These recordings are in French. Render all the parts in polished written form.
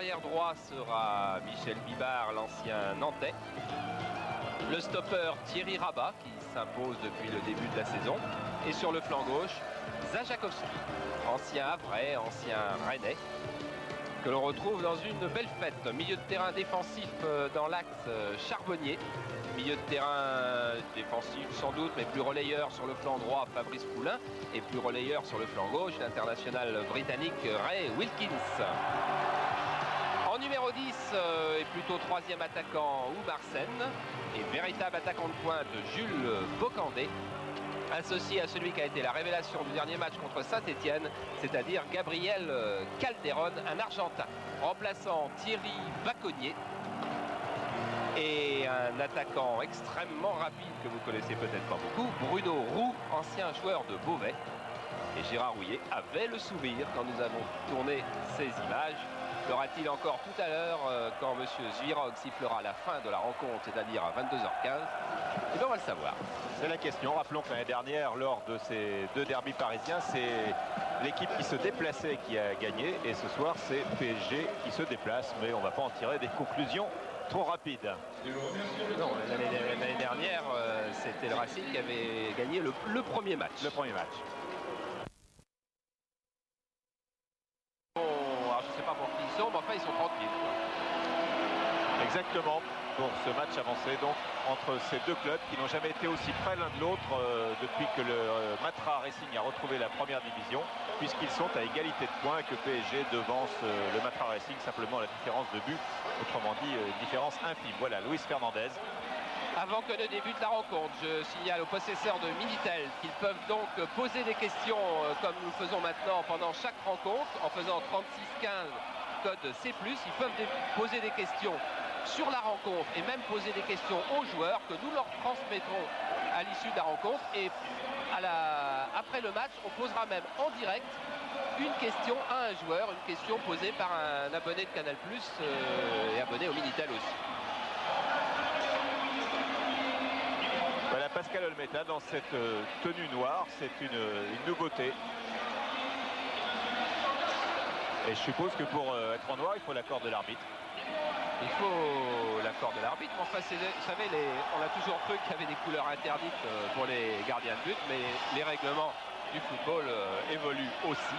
Arrière droit sera Michel Bibard, l'ancien Nantais. Le stopper Thierry Rabat qui s'impose depuis le début de la saison. Et sur le flanc gauche, Zajakowski, ancien Havrais, ancien Rennais, que l'on retrouve dans une belle fête. Milieu de terrain défensif dans l'axe Charbonnier. Milieu de terrain défensif sans doute, mais plus relayeur sur le flanc droit Fabrice Poulain. Et plus relayeur sur le flanc gauche, l'international britannique Ray Wilkins. En numéro 10, et plutôt troisième attaquant Oumar Sen. Et véritable attaquant de pointe Jules Bocandé, associé à celui qui a été la révélation du dernier match contre Saint-Etienne, c'est-à-dire Gabriel Calderon, un Argentin. Remplaçant Thierry Vacconnier. Et un attaquant extrêmement rapide que vous connaissez peut-être pas beaucoup, Bruno Roux, ancien joueur de Beauvais. Et Gérard Rouillet avait le souvenir quand nous avons tourné ces images. Fera-t-il encore tout à l'heure quand M. Zvirog sifflera la fin de la rencontre, c'est-à-dire à 22h15? Et bien on va le savoir. C'est la question. Rappelons que l'année dernière, lors de ces deux derbys parisiens, c'est l'équipe qui se déplaçait qui a gagné. Et ce soir, c'est PSG qui se déplace. Mais on ne va pas en tirer des conclusions trop rapides. Non, l'année dernière, c'était le Racing qui avait gagné le premier match. Le premier match. Alors, je ne sais pas pour qui ils sont, mais enfin ils sont tranquilles. Exactement, pour ce match avancé donc entre ces deux clubs qui n'ont jamais été aussi près l'un de l'autre depuis que le Matra Racing a retrouvé la première division, puisqu'ils sont à égalité de points et que PSG devance le Matra Racing, simplement la différence de but, autrement dit une différence infime. Voilà, Luis Fernandez. Avant que ne débute la rencontre, je signale aux possesseurs de Minitel qu'ils peuvent donc poser des questions comme nous le faisons maintenant pendant chaque rencontre, en faisant 36-15 code C+, ils peuvent poser des questions sur la rencontre et même poser des questions aux joueurs que nous leur transmettrons à l'issue de la rencontre. Et après le match, on posera même en direct une question à un joueur, une question posée par un abonné de Canal+, et abonné au Minitel aussi. Voilà Pascal Olmeta dans cette tenue noire, c'est une nouveauté. Et je suppose que pour être en noir, il faut l'accord de l'arbitre. Il faut l'accord de l'arbitre, mais enfin, vous savez, on a toujours cru qu'il y avait des couleurs interdites pour les gardiens de but, mais les règlements du football évoluent aussi.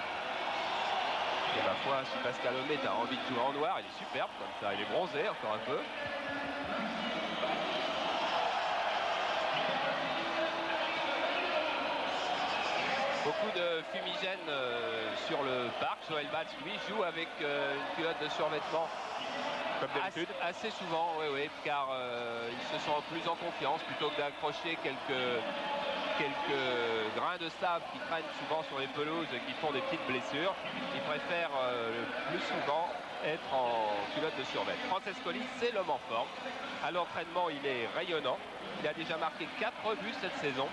Et ma foi, si Pascal Olmeta a envie de jouer en noir, il est superbe comme ça, il est bronzé encore un peu. Beaucoup de fumigène sur le parc. Joël Batz, lui, joue avec une culotte de survêtement. Comme d'habitude. Assez souvent, oui, car il se sent plus en confiance plutôt que d'accrocher quelques grains de sable qui traînent souvent sur les pelouses et qui font des petites blessures. Il préfère le plus souvent être en culotte de survêt. Francescoli, c'est l'homme en forme. À l'entraînement, il est rayonnant. Il a déjà marqué 4 buts cette saison.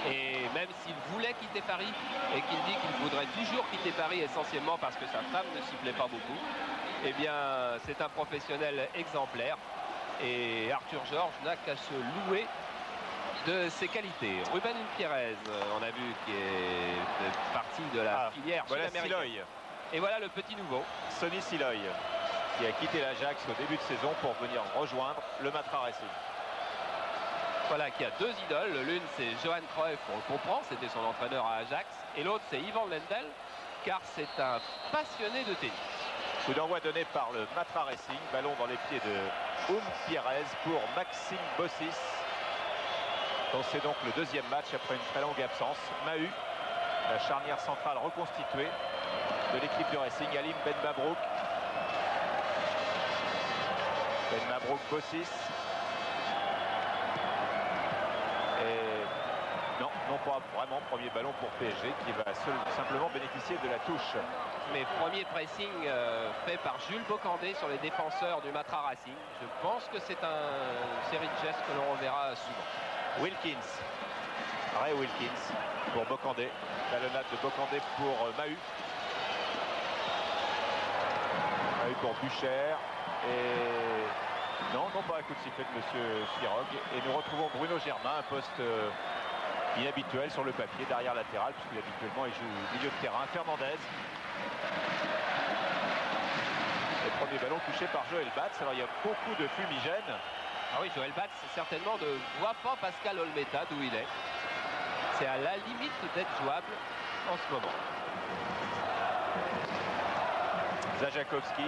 Et même s'il voulait quitter Paris et qu'il dit qu'il voudrait toujours quitter Paris essentiellement parce que sa femme ne s'y plaît pas beaucoup, eh bien c'est un professionnel exemplaire et Arthur Georges n'a qu'à se louer de ses qualités. Ruben Pérez, on a vu, qui est parti de la filière sud-américaine. Et voilà le petit nouveau. Sonny Siloy, qui a quitté l'Ajax au début de saison pour venir rejoindre le Matra Racing. Voilà, qui a deux idoles. L'une, c'est Johan Cruyff, on le comprend, c'était son entraîneur à Ajax. Et l'autre, c'est Ivan Lendl, car c'est un passionné de tennis. Coup d'envoi donné par le Matra Racing. Ballon dans les pieds de Pérez pour Maxime Bossis. C'est donc le deuxième match après une très longue absence. Mahut, la charnière centrale reconstituée de l'équipe du Racing. Alim Ben Mabrouk. Ben Mabrouk, Bossis. Non pas vraiment premier ballon pour PSG qui va simplement bénéficier de la touche. Mais premier pressing fait par Jules Bocandé sur les défenseurs du Matra Racing. Je pense que c'est une série de gestes que l'on reverra souvent. Wilkins, Ray Wilkins pour Bocandé. Talonnade de Bocandé pour Mahut. Mahut pour Bucher. Et non, pas un coup de sifflet de M. Zvirog. Et nous retrouvons Bruno Germain, un poste inhabituel sur le papier, derrière latéral, puisqu'habituellement il joue au milieu de terrain. Fernandez. Et premier ballon touché par Joël Batz. Alors il y a beaucoup de fumigène. Ah oui, Joël Batz certainement ne voit pas Pascal Olmeta d'où il est. C'est à la limite d'être jouable en ce moment. Zajakowski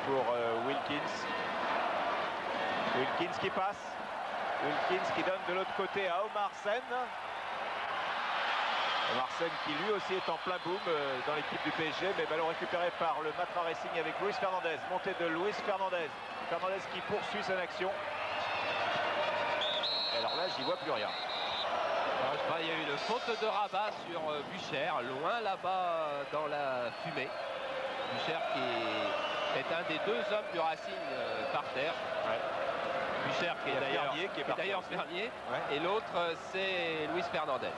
pour Wilkins. Wilkins qui passe. Wilkins qui donne de l'autre côté à Omar Sen. Omar Sen qui lui aussi est en plein boom dans l'équipe du PSG, mais ballon récupéré par le Matra Racing avec Luis Fernandez. Montée de Luis Fernandez. Fernandez qui poursuit son action. Et alors là, j'y vois plus rien. Alors, je crois, il y a eu une faute de Rabat sur Bucher, loin là-bas dans la fumée. Bucher qui est un des deux hommes du Racing par terre. Ouais. Bucher qui est d'ailleurs Fernier. Ouais. Et l'autre, c'est Luis Fernandez.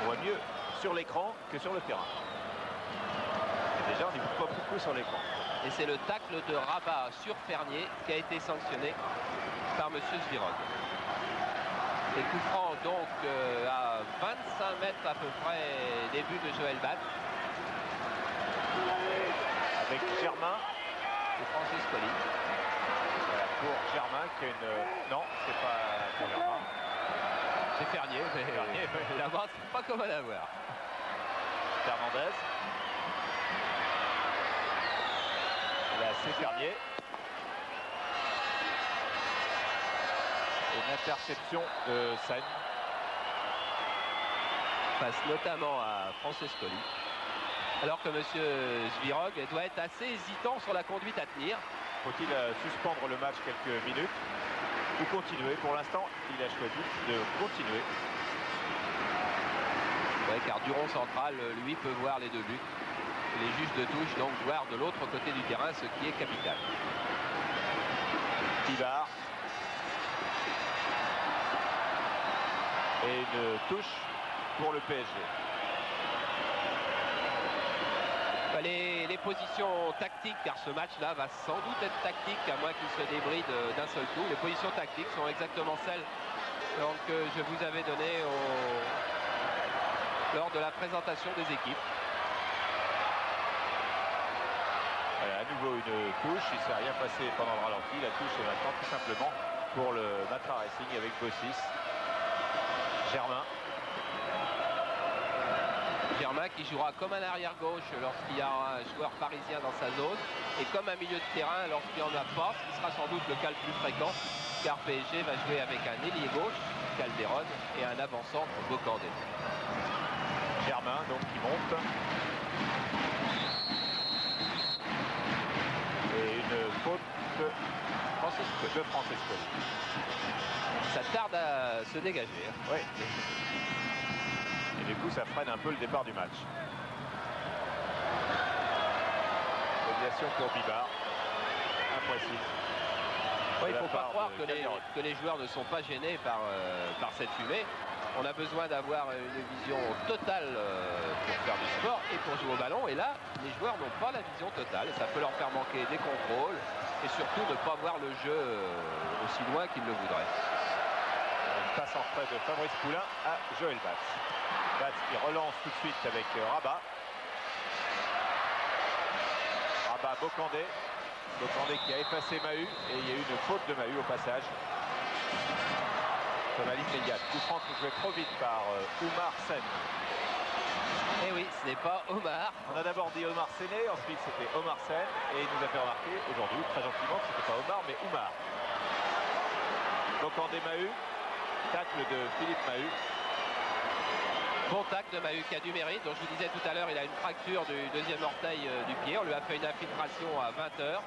On voit mieux sur l'écran que sur le terrain. Et déjà, on n'y voit pas beaucoup sur l'écran. Et c'est le tacle de Rabat sur Fernier qui a été sanctionné par M. Zvirog. Et coup franc donc à 25 mètres à peu près des buts de Joël Batz. Avec Germain et Francis Colli. Voilà, pour Germain qui a une... Non, c'est pas pour Germain. C'est Fernier, mais là-bas, c'est pas comme à l'avoir. Fernandez. Là, c'est Fernier. Une interception de Sen. Passe notamment à Francescoli. Alors que M. Zvirog doit être assez hésitant sur la conduite à tenir. Faut-il suspendre le match quelques minutes ou continuer? Pour l'instant, il a choisi de continuer. Ouais, car Duron central, lui, peut voir les deux buts. Les juges de touche, donc, voir de l'autre côté du terrain, ce qui est capital. Bibar. Et une touche pour le PSG. Les positions tactiques, car ce match-là va sans doute être tactique, à moins qu'il se débride d'un seul coup. Les positions tactiques sont exactement celles donc, que je vous avais données lors de la présentation des équipes. Voilà, à nouveau une touche, il ne s'est rien passé pendant le ralenti. La touche est maintenant tout simplement pour le Matra Racing avec Bossis. Germain qui jouera comme un arrière-gauche lorsqu'il y a un joueur parisien dans sa zone et comme un milieu de terrain lorsqu'il n'y en a pas, ce qui sera sans doute le cas le plus fréquent, car PSG va jouer avec un ailier gauche, Calderon, et un avant-centre, Bocandé. Germain donc qui monte. Et une faute de Francescoli. Ça tarde à se dégager. Oui. Et du coup, ça freine un peu le départ du match. Déviation pour Bibar. Imprécis. Il ne faut pas croire que les joueurs ne sont pas gênés par cette fumée. On a besoin d'avoir une vision totale pour faire du sport et pour jouer au ballon. Et là, les joueurs n'ont pas la vision totale. Ça peut leur faire manquer des contrôles et surtout ne pas voir le jeu aussi loin qu'ils le voudraient. Une passe en retrait de Fabrice Poulain à Joël Batz. Batz qui relance tout de suite avec Rabat. Rabat, Bocandé. Bocandé qui a effacé Mahut et il y a eu une faute de Mahut au passage. Tonalité immédiate. Coup franc joué trop vite par Oumar Sen. Eh oui, ce n'est pas Omar. On a d'abord dit Omar Sené, ensuite c'était Omar Sen et il nous a fait remarquer aujourd'hui très gentiment que c'était pas Omar mais Oumar. Bocandé Mahut. Tacle de Philippe Mahut. Bon tacle de Mahut qui a du mérite. Donc je vous disais tout à l'heure, il a une fracture du deuxième orteil du pied. On lui a fait une infiltration à 20 h.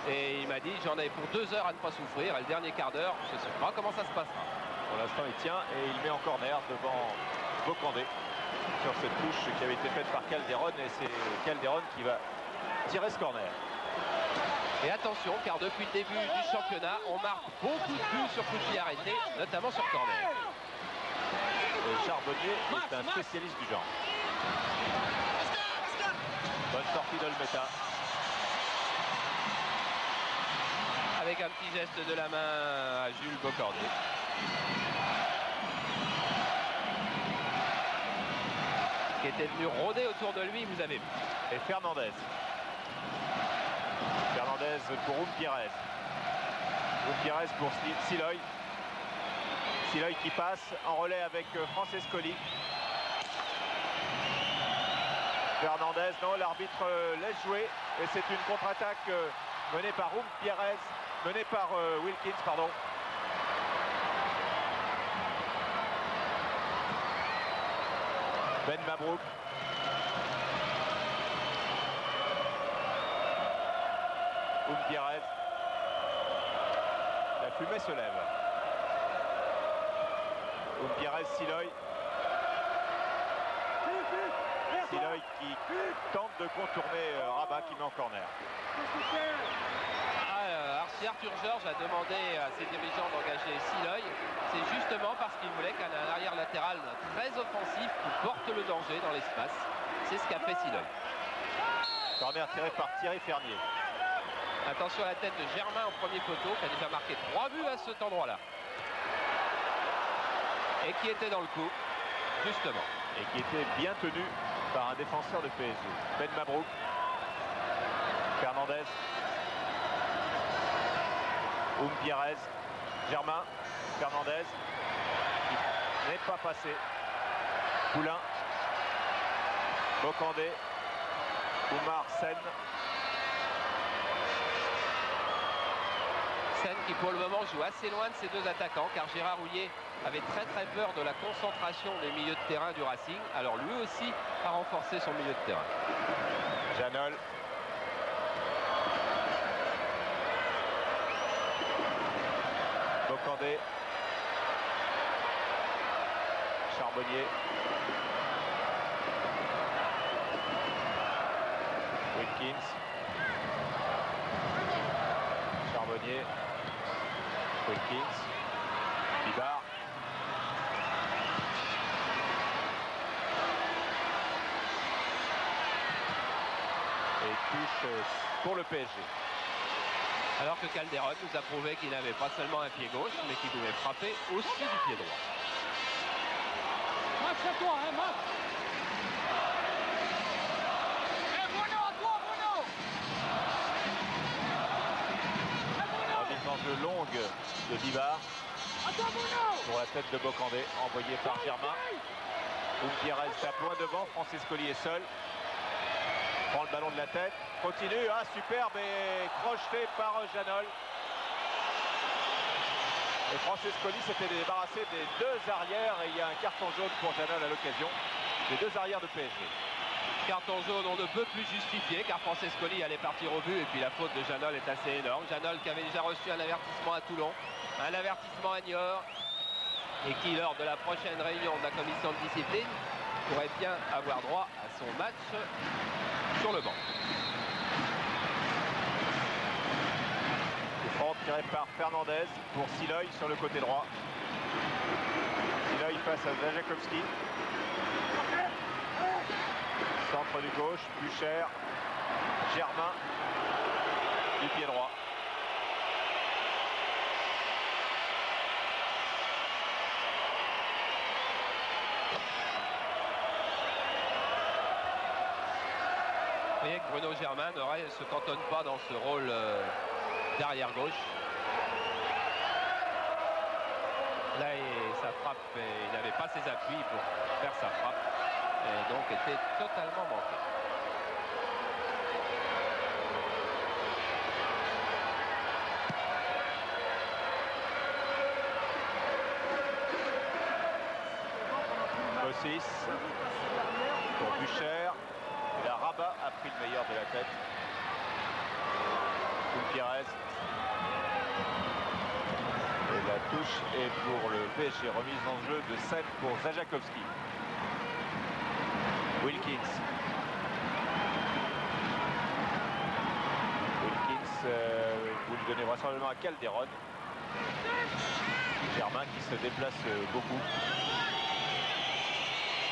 Et il m'a dit, j'en avais pour 2 heures à ne pas souffrir. Et le dernier quart d'heure, je ne sais pas comment ça se passera. Pour l'instant, il tient et il met en corner devant Bocandé sur cette touche qui avait été faite par Calderon. Et c'est Calderon qui va tirer ce corner. Et attention, car depuis le début du championnat, on marque beaucoup de buts sur coup de pied arrêté, notamment sur corner. Et Charbonnier est un spécialiste du genre. Bonne sortie d'Olmeta. Avec un petit geste de la main à Jules Bocandé. Qui était venu rôder autour de lui, vous avez vu. Et Fernandez. pour Umpierrez. Umpierrez pour Siloy. Siloy qui passe en relais avec Francescoli. Fernandez, non, l'arbitre laisse jouer. Et c'est une contre-attaque menée par Umpierrez, menée par Wilkins, pardon. Ben Mabrouk. Umpierrez. La fumée se lève. Umpierrez, Siloy. Siloy qui tente de contourner Rabat qui met en corner. Arthur Georges a demandé à ses dirigeants d'engager Siloy. C'est justement parce qu'il voulait qu'un arrière latéral très offensif qui porte le danger dans l'espace. C'est ce qu'a fait Siloy. Corner tiré par Thierry Fernier. Attention à la tête de Germain au premier poteau qui a déjà marqué 3 buts à cet endroit-là. Et qui était dans le coup, justement. Et qui était bien tenu par un défenseur de PSG. Ben Mabrouk. Fernandez. Umpierrez. Germain. Fernandez. Qui n'est pas passé. Poulain. Bocandé. Oumar Sen. Sen qui pour le moment joue assez loin de ses deux attaquants car Gérard Houllier avait très peur de la concentration des milieux de terrain du Racing. Alors lui aussi a renforcé son milieu de terrain. Janol. Bocandé. Charbonnier. Wilkins. Charbonnier. Wilkins. Bibard. Et touche pour le PSG. Alors que Calderon nous a prouvé qu'il n'avait pas seulement un pied gauche, mais qu'il pouvait frapper aussi du pied droit. Max, à toi, hein, Max. Remise en jeu longue de Bibard. Pour la tête de Bocandé, envoyé par Germain. Umpierrez tape loin devant, Francescoli est seul. Prend le ballon de la tête, continue, ah superbe et crocheté par Janol. Et Francescoli s'était débarrassé des deux arrières et il y a un carton jaune pour Janol à l'occasion. Des deux arrières de PSG. Carton jaune, on ne peut plus justifier car Francescoli allait partir au but et puis la faute de Janol est assez énorme. Janol qui avait déjà reçu un avertissement à Toulon, un avertissement à Niort et qui lors de la prochaine réunion de la commission de discipline pourrait bien avoir droit à son match sur le banc. Coup franc tiré par Fernandez pour Siloy sur le côté droit. Siloy face à Zajakowski. Centre du gauche, Bucher, Germain, du pied droit. Vous voyez que Bruno Germain ne se cantonne pas dans ce rôle d'arrière gauche. Là, sa frappe, il n'avait pas ses appuis pour faire sa frappe. Et donc était totalement manqué. Bossis pour Bucher. Et là, Rabat a pris le meilleur de la tête. Umpierrez. Et la touche est pour le PSG. Remise en jeu de Sen pour Zajakowski. Wilkins. Wilkins, vous le donnez vraisemblablement à Calderon. Germain qui se déplace beaucoup.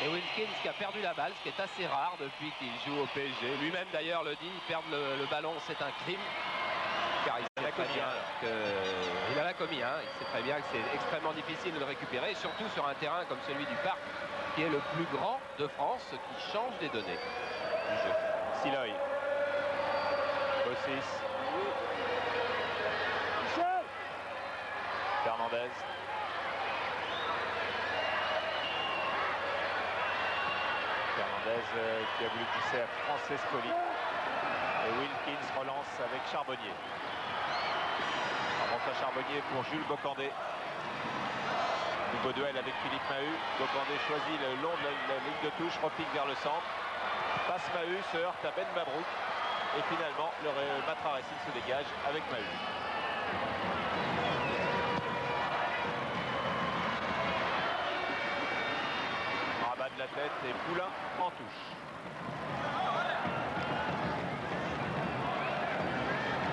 Et Wilkins qui a perdu la balle, ce qui est assez rare depuis qu'il joue au PSG. Lui-même d'ailleurs le dit, perdre le ballon c'est un crime. Car il a commis un. Il en a commis un. Il sait très bien que c'est extrêmement difficile de le récupérer, surtout sur un terrain comme celui du Parc, qui est le plus grand de France, qui change les données du jeu. Siloy. Bossis. Fernandez. Qui a voulu pousser à Francescoli. Et Wilkins relance avec Charbonnier. On rentre à Charbonnier pour Jules Bocandé. Nouveau duel avec Philippe Mahut. Bocandé choisit le long de la ligne de touche, repique vers le centre. Passe Mahut, se heurte à Ben Mabrouk. Et finalement, le Matra Racing se dégage avec Mahut. Rabat de la tête et Poulain en touche.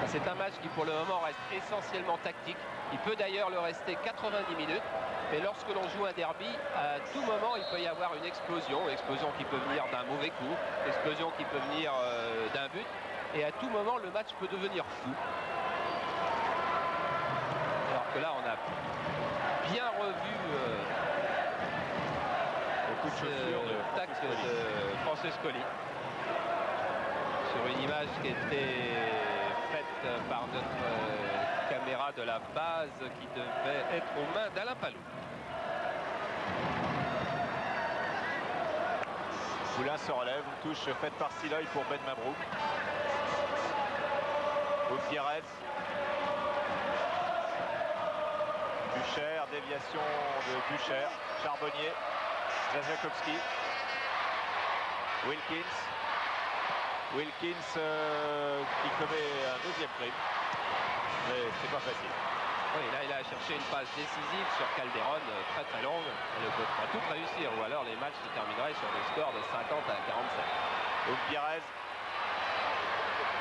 C'est un match qui pour le moment reste essentiellement tactique. Il peut d'ailleurs le rester 90 minutes. Mais lorsque l'on joue un derby, à tout moment il peut y avoir une explosion qui peut venir d'un mauvais coup, explosion qui peut venir d'un but. Et à tout moment le match peut devenir fou. Alors que là on a bien revu le coup de chaussure de tac de Francescoli. Sur une image qui était faite par notre caméra de la base qui devait être aux mains d'Alain Palou. Poulain se relève, une touche faite par Siloy pour Ben Mabrouk. Gutiérrez. Bucher, déviation de Bucher. Charbonnier. Zajakowski. Wilkins. Wilkins qui commet un deuxième crime. Mais c'est pas facile. Oui, là il a cherché une passe décisive sur Calderon, très longue. Il ne peut pas tout réussir, ou alors les matchs se termineraient sur des scores de 50 à 47. Gutiérrez.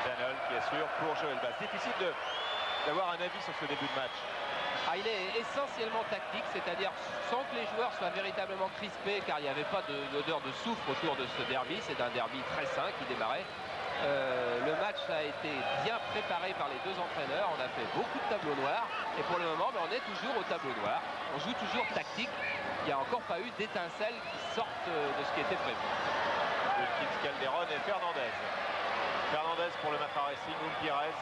Janol qui assure pour Joël Bas. Difficile d'avoir un avis sur ce début de match. Ah, il est essentiellement tactique, c'est-à-dire sans que les joueurs soient véritablement crispés, car il n'y avait pas d'odeur de soufre autour de ce derby. C'est un derby très sain qui démarrait. Le match a été bien préparé par les deux entraîneurs. On a fait beaucoup de tableaux noirs. Et pour le moment, on est toujours au tableau noir. On joue toujours tactique. Il n'y a encore pas eu d'étincelles qui sortent de ce qui était prévu. Wilkins, Calderon et Fernandez. Fernandez pour le Matra Racing, Gutiérrez.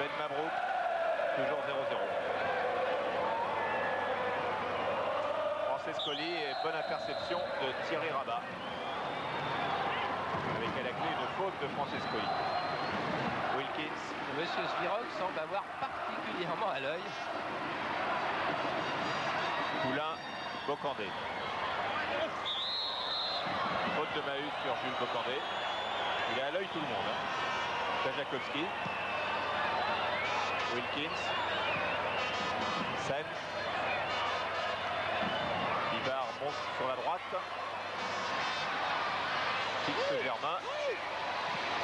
Ben Mabrouk. Toujours 0-0. Francescoli et bonne interception de Thierry Rabat. Avec à la clé une faute de Francescoli. Wilkins. Monsieur Svirov semble avoir particulièrement à l'œil. Poulain, Bocandé. Faute de Mahut sur Jules Bocandé. Il est à l'œil tout le monde. Zajakowski. Wilkins. Sen. Bibard monte sur la droite. Fixe Germain.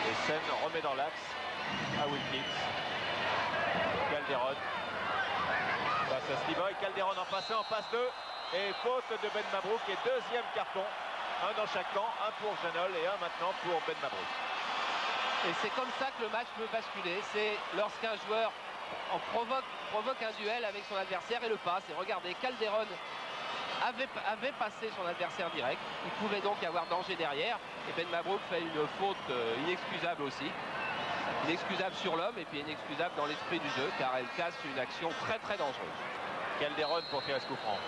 Et Sen remet dans l'axe à Wilkins. Calderon. Passe à Sliboy. Calderon en passe 1, en passe 2. Et faute de Ben Mabrouk. Et deuxième carton. Un dans chaque camp. Un pour Janol et un maintenant pour Ben Mabrouk. Et c'est comme ça que le match peut basculer. C'est lorsqu'un joueur provoque un duel avec son adversaire et le passe. Et regardez, Calderon avait passé son adversaire direct. Il pouvait donc y avoir danger derrière. Et Ben Mabrouk fait une faute inexcusable aussi. Inexcusable sur l'homme et puis inexcusable dans l'esprit du jeu, car elle casse une action très dangereuse. Calderon pour tirer ce coup franc.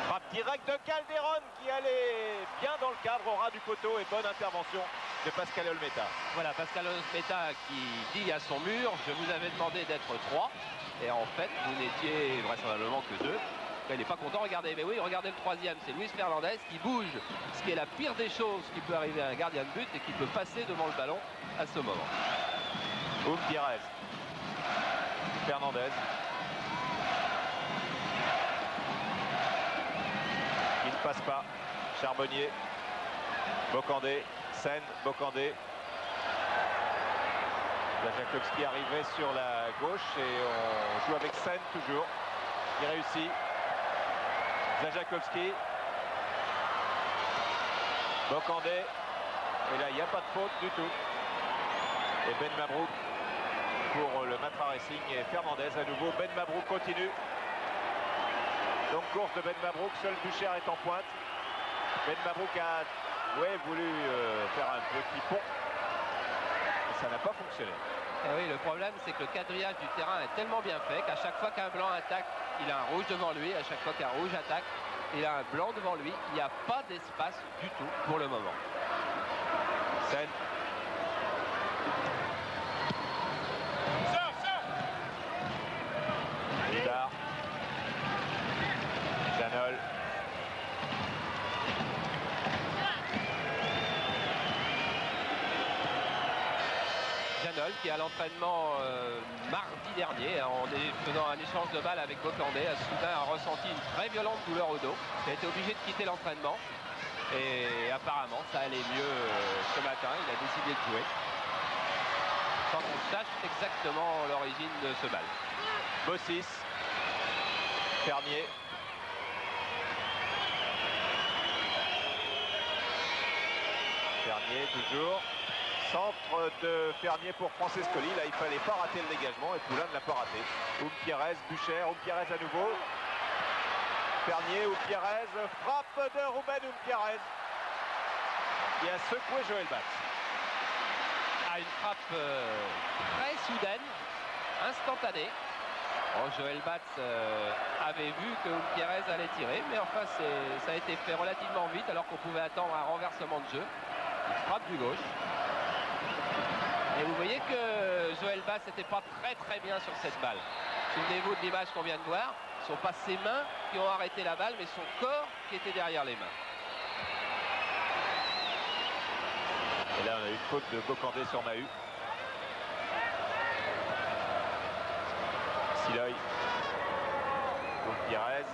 Frappe directe de Calderon qui allait bien dans le cadre au ras du poteau et bonne intervention de Pascal Olmeta. Voilà, Pascal Olmeta qui dit à son mur, je vous avais demandé d'être 3 et en fait vous n'étiez vraisemblablement que 2. Il n'est pas content, regardez, mais oui, regardez le troisième, c'est Luis Fernandez qui bouge, ce qui est la pire des choses qui peut arriver à un gardien de but et qui peut passer devant le ballon à ce moment. Gutiérrez. Fernandez. Il ne passe pas. Charbonnier. Bocandé. Sen. Bocandé. Zajakowski arrivait sur la gauche et on joue avec Sen toujours. Il réussit. Zajakowski. Bocandé. Et là, il n'y a pas de faute du tout. Et Ben Mabrouk pour le Matra Racing et Fernandez à nouveau. Ben Mabrouk continue. Donc course de Ben Mabrouk, seul Bucher est en pointe. Ben Mabrouk a voulu faire un petit pont ça n'a pas fonctionné. Et oui, le problème, c'est que le quadrillage du terrain est tellement bien fait qu'à chaque fois qu'un blanc attaque, il a un rouge devant lui. À chaque fois qu'un rouge attaque, il a un blanc devant lui. Il n'y a pas d'espace du tout pour le moment. Sen. Vidar. Janol. Janol qui à l'entraînement mardi dernier en faisant un échange de balles avec Bocandé soudain a ressenti une très violente douleur au dos. Il a été obligé de quitter l'entraînement et apparemment ça allait mieux ce matin. Il a décidé de jouer sans qu'on sache exactement l'origine de ce bal. Bossis. Fernier. Fernier toujours. Centre de Fernier pour Francescoli. Là, il fallait pas rater le dégagement et Poulain ne l'a pas raté. Pierrez, Bucher, Pierrez à nouveau. Fernier, Pierrez, frappe de Ruben Pierrez qui a secoué Joël Batz. Ah, une frappe très soudaine, instantanée. Bon, Joël Batz avait vu que Pierrez allait tirer, mais enfin ça a été fait relativement vite alors qu'on pouvait attendre un renversement de jeu. Une frappe du gauche. Et vous voyez que Joël Batz n'était pas très bien sur cette balle. Souvenez-vous de l'image qu'on vient de voir. Ce ne sont pas ses mains qui ont arrêté la balle, mais son corps qui était derrière les mains. Et là, on a eu une faute de Bocandé sur Mahut. Siloy. Pierrez.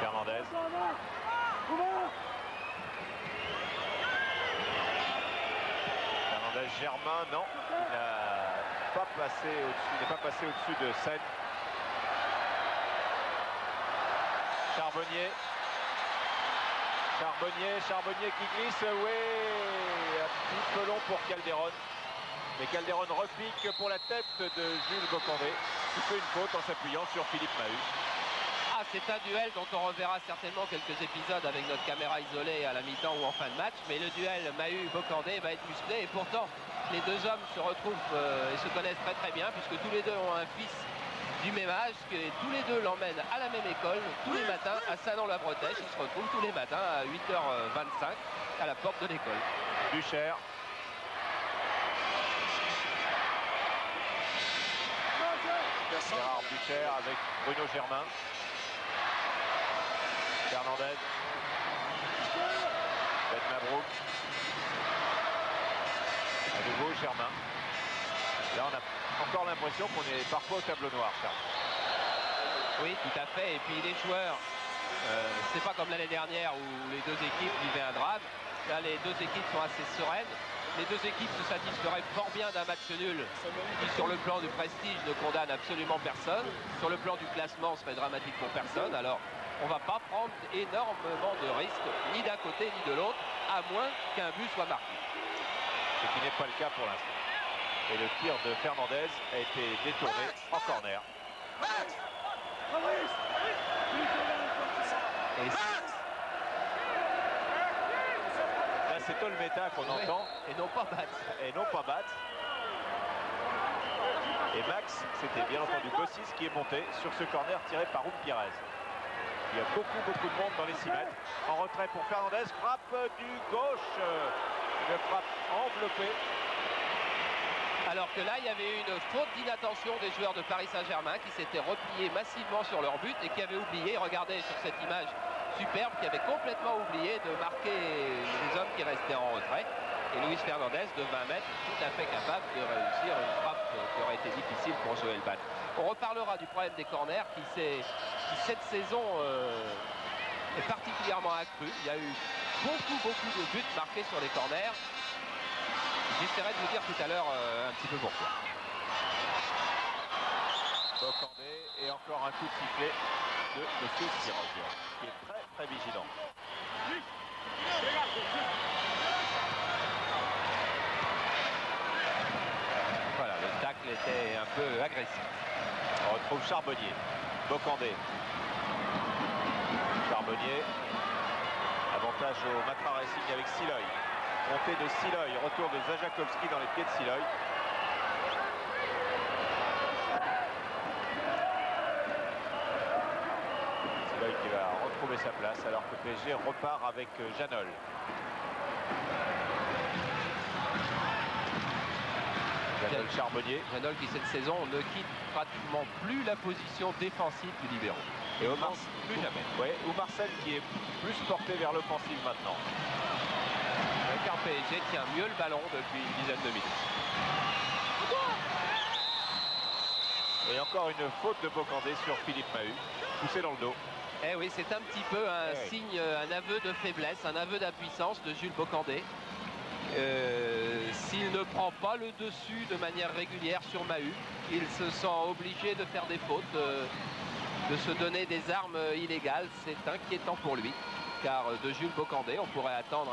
Fernandez. Fernandez, Germain, non. Il n'est pas passé au-dessus de Sen. Charbonnier. Charbonnier qui glisse, oui, un petit peu long pour Calderon. Mais Calderon repique pour la tête de Jules Bocandé, qui fait une faute en s'appuyant sur Philippe Mahut. Ah, c'est un duel dont on reverra certainement quelques épisodes avec notre caméra isolée à la mi-temps ou en fin de match. Mais le duel Mahut-Bocandé va être musclé et pourtant les deux hommes se retrouvent et se connaissent très bien puisque tous les deux ont un fils du même âge, que tous les deux l'emmènent à la même école tous les matins à Saint-Lon-la-Bretèche. Ils se retrouvent tous les matins à 8h25 à la porte de l'école. Bucher. Gérard Bucher avec Bruno Germain. Fernandez. Ben Mabrouk. À nouveau Germain. Là on a encore l'impression qu'on est parfois au tableau noir, Charles. Oui, tout à fait. Et puis les joueurs, c'est pas comme l'année dernière où les deux équipes vivaient un drame. Là, les deux équipes sont assez sereines. Les deux équipes se satisferaient fort bien d'un match nul qui, sur le plan du prestige, ne condamne absolument personne. Sur le plan du classement, serait dramatique pour personne. Alors, on ne va pas prendre énormément de risques, ni d'un côté ni de l'autre, à moins qu'un but soit marqué. Ce qui n'est pas le cas pour l'instant. Et le tir de Fernandez a été détourné en corner. Et là, c'est Olmeta qu'on entend. Et non pas Batz. Et non pas Batz. Et Max, c'était bien entendu Bossis qui est monté sur ce corner tiré par Pierrez. Il y a beaucoup de monde dans les 6 mètres. En retrait pour Fernandez, frappe du gauche. Une frappe enveloppée. Alors que là, il y avait une faute d'inattention des joueurs de Paris Saint-Germain qui s'étaient repliés massivement sur leur but et qui avaient oublié, regardez sur cette image superbe, qui avait complètement oublié de marquer les hommes qui restaient en retrait. Et Luis Fernandez, de 20 mètres, tout à fait capable de réussir une frappe qui aurait été difficile pour Joël Batz. On reparlera du problème des corners qui cette saison est particulièrement accru. Il y a eu beaucoup de buts marqués sur les corners. J'essaierai de vous dire tout à l'heure un petit peu pourquoi. Bocandé et encore un coup de sifflet de M. Sirogue, qui est très vigilant. Voilà, le tacle était un peu agressif. On retrouve Charbonnier. Bocandé. Charbonnier. l'avantage au Matra Racing avec Siloy. Montée de Siloy, retour de Zajakovski dans les pieds de Siloy. Siloy qui va retrouver sa place alors que PSG repart avec Janol. Janol Charbonnier. Janol qui cette saison ne quitte pratiquement plus la position défensive du libéro. Et plus jamais. Ouais, ou Marcel qui est plus porté vers l'offensive maintenant. Car PSG tient mieux le ballon depuis une dizaine de minutes. Et encore une faute de Bocandé sur Philippe Mahut, poussé dans le dos. Eh oui, c'est un petit peu un signe, un aveu de faiblesse, un aveu d'impuissance de Jules Bocandé. S'il ne prend pas le dessus de manière régulière sur Mahut, il se sent obligé de faire des fautes, de se donner des armes illégales. C'est inquiétant pour lui, car de Jules Bocandé, on pourrait attendre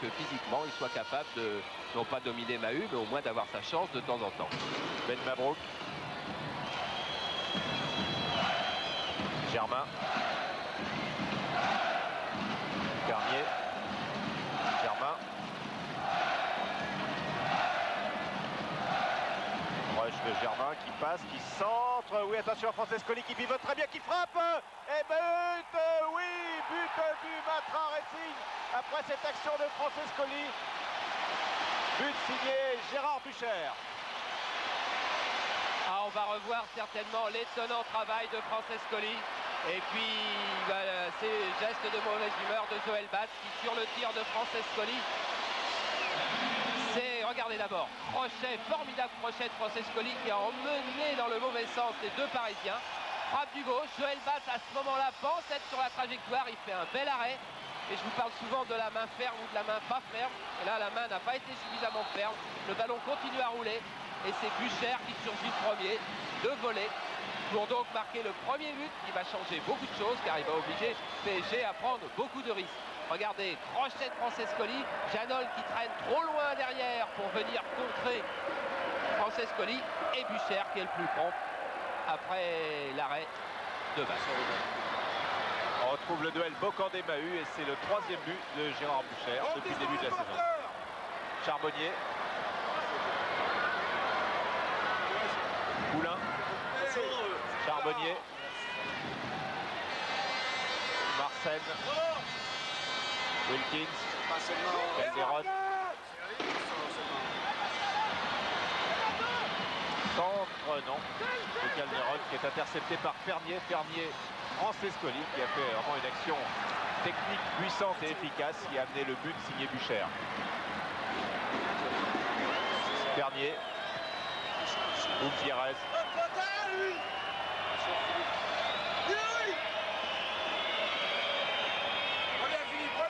que physiquement il soit capable de, non pas dominer Mahut, mais au moins d'avoir sa chance de temps en temps. Ben Mabrouk. Germain. Garnier. Germain. Rush de Germain qui passe, qui centre. Oui, attention, Francescoli qui pivote très bien, qui frappe. Et but, oui, but du Matra Racing après cette action de Francescoli. But signé Gérard Bucher. Ah, on va revoir certainement l'étonnant travail de Francescoli. Et puis, ces gestes de mauvaise humeur de Joël Bats qui, sur le tir de Francescoli, regardez d'abord, crochet, formidable crochet de Francescoli qui a emmené dans le mauvais sens les deux Parisiens. Frappe du gauche, Joël Bats à ce moment-là pense être sur la trajectoire, il fait un bel arrêt. Et je vous parle souvent de la main ferme ou de la main pas ferme. Et là, la main n'a pas été suffisamment ferme. Le ballon continue à rouler. Et c'est Bucher qui surgit le premier, de voler, pour donc marquer le premier but qui va changer beaucoup de choses, car il va obliger PSG à prendre beaucoup de risques. Regardez, crochet de Francescoli, Janol qui traîne trop loin derrière pour venir contrer Francescoli, et Bucher qui est le plus prompt après l'arrêt de Bats. On retrouve le duel Bocandé-Mahut et c'est le troisième but de Gérard Bucher depuis le début de la saison. Charbonnier. Poulain. Charbonnier. Marcel. Wilkins. Calderon. Centre, non. De Calderon qui est intercepté par Fernier. Fernier, Francescoli qui a fait vraiment une action technique puissante et efficace qui a amené le but signé Bucher. Fernier. Gutiérrez.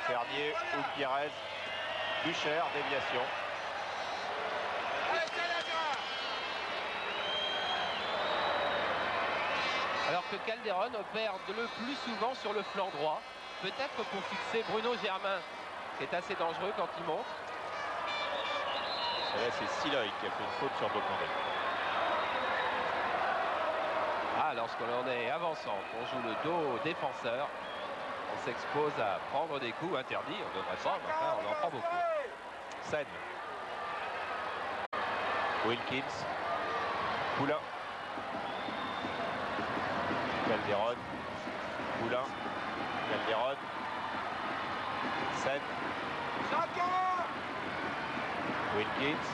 Fernier, Gutiérrez, Bucher, déviation. Alors que Calderon opère le plus souvent sur le flanc droit, peut-être pour fixer Bruno Germain, qui est assez dangereux quand il monte. Et là, c'est Siloy qui a fait une faute sur Bocandé. Ah, lorsque l'on est avançant, on joue le dos au défenseur, on s'expose à prendre des coups interdits, on ne devrait pas, mais enfin, on en prend beaucoup. Sen. Wilkins. Poulain. Calderon. Poulain. Calderon. Sen. Wilkins.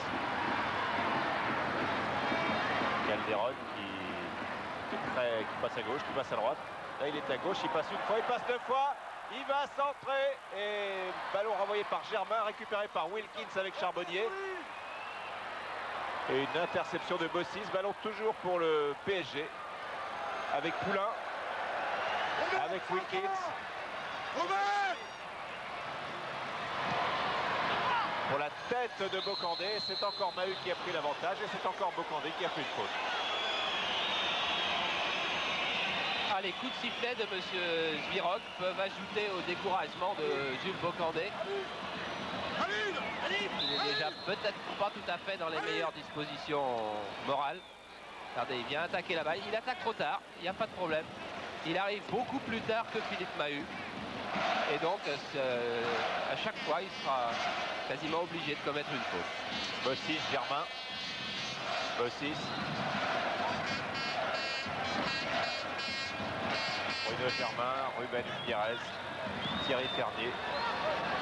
Calderon qui passe à gauche, qui passe à droite. Là, il est à gauche, il passe une fois, il passe deux fois. Il va centrer et ballon renvoyé par Germain, récupéré par Wilkins avec Charbonnier. Et une interception de Bossis, ballon toujours pour le PSG. Avec Poulain, avec Wilkins. Pour la tête de Bocandé, c'est encore Mahut qui a pris l'avantage et c'est encore Bocandé qui a fait une faute. Ah, les coups de sifflet de M. Zvirok peuvent ajouter au découragement de Jules Bocandé. Il est déjà peut-être pas tout à fait dans les meilleures dispositions morales. Regardez, il vient attaquer la balle. Il attaque trop tard, il n'y a pas de problème. Il arrive beaucoup plus tard que Philippe Mahut. Et donc, à chaque fois, il sera quasiment obligé de commettre une faute. Bossis, Germain. Bossis. Bruno Germain, Ruben Pires, Thierry Fernier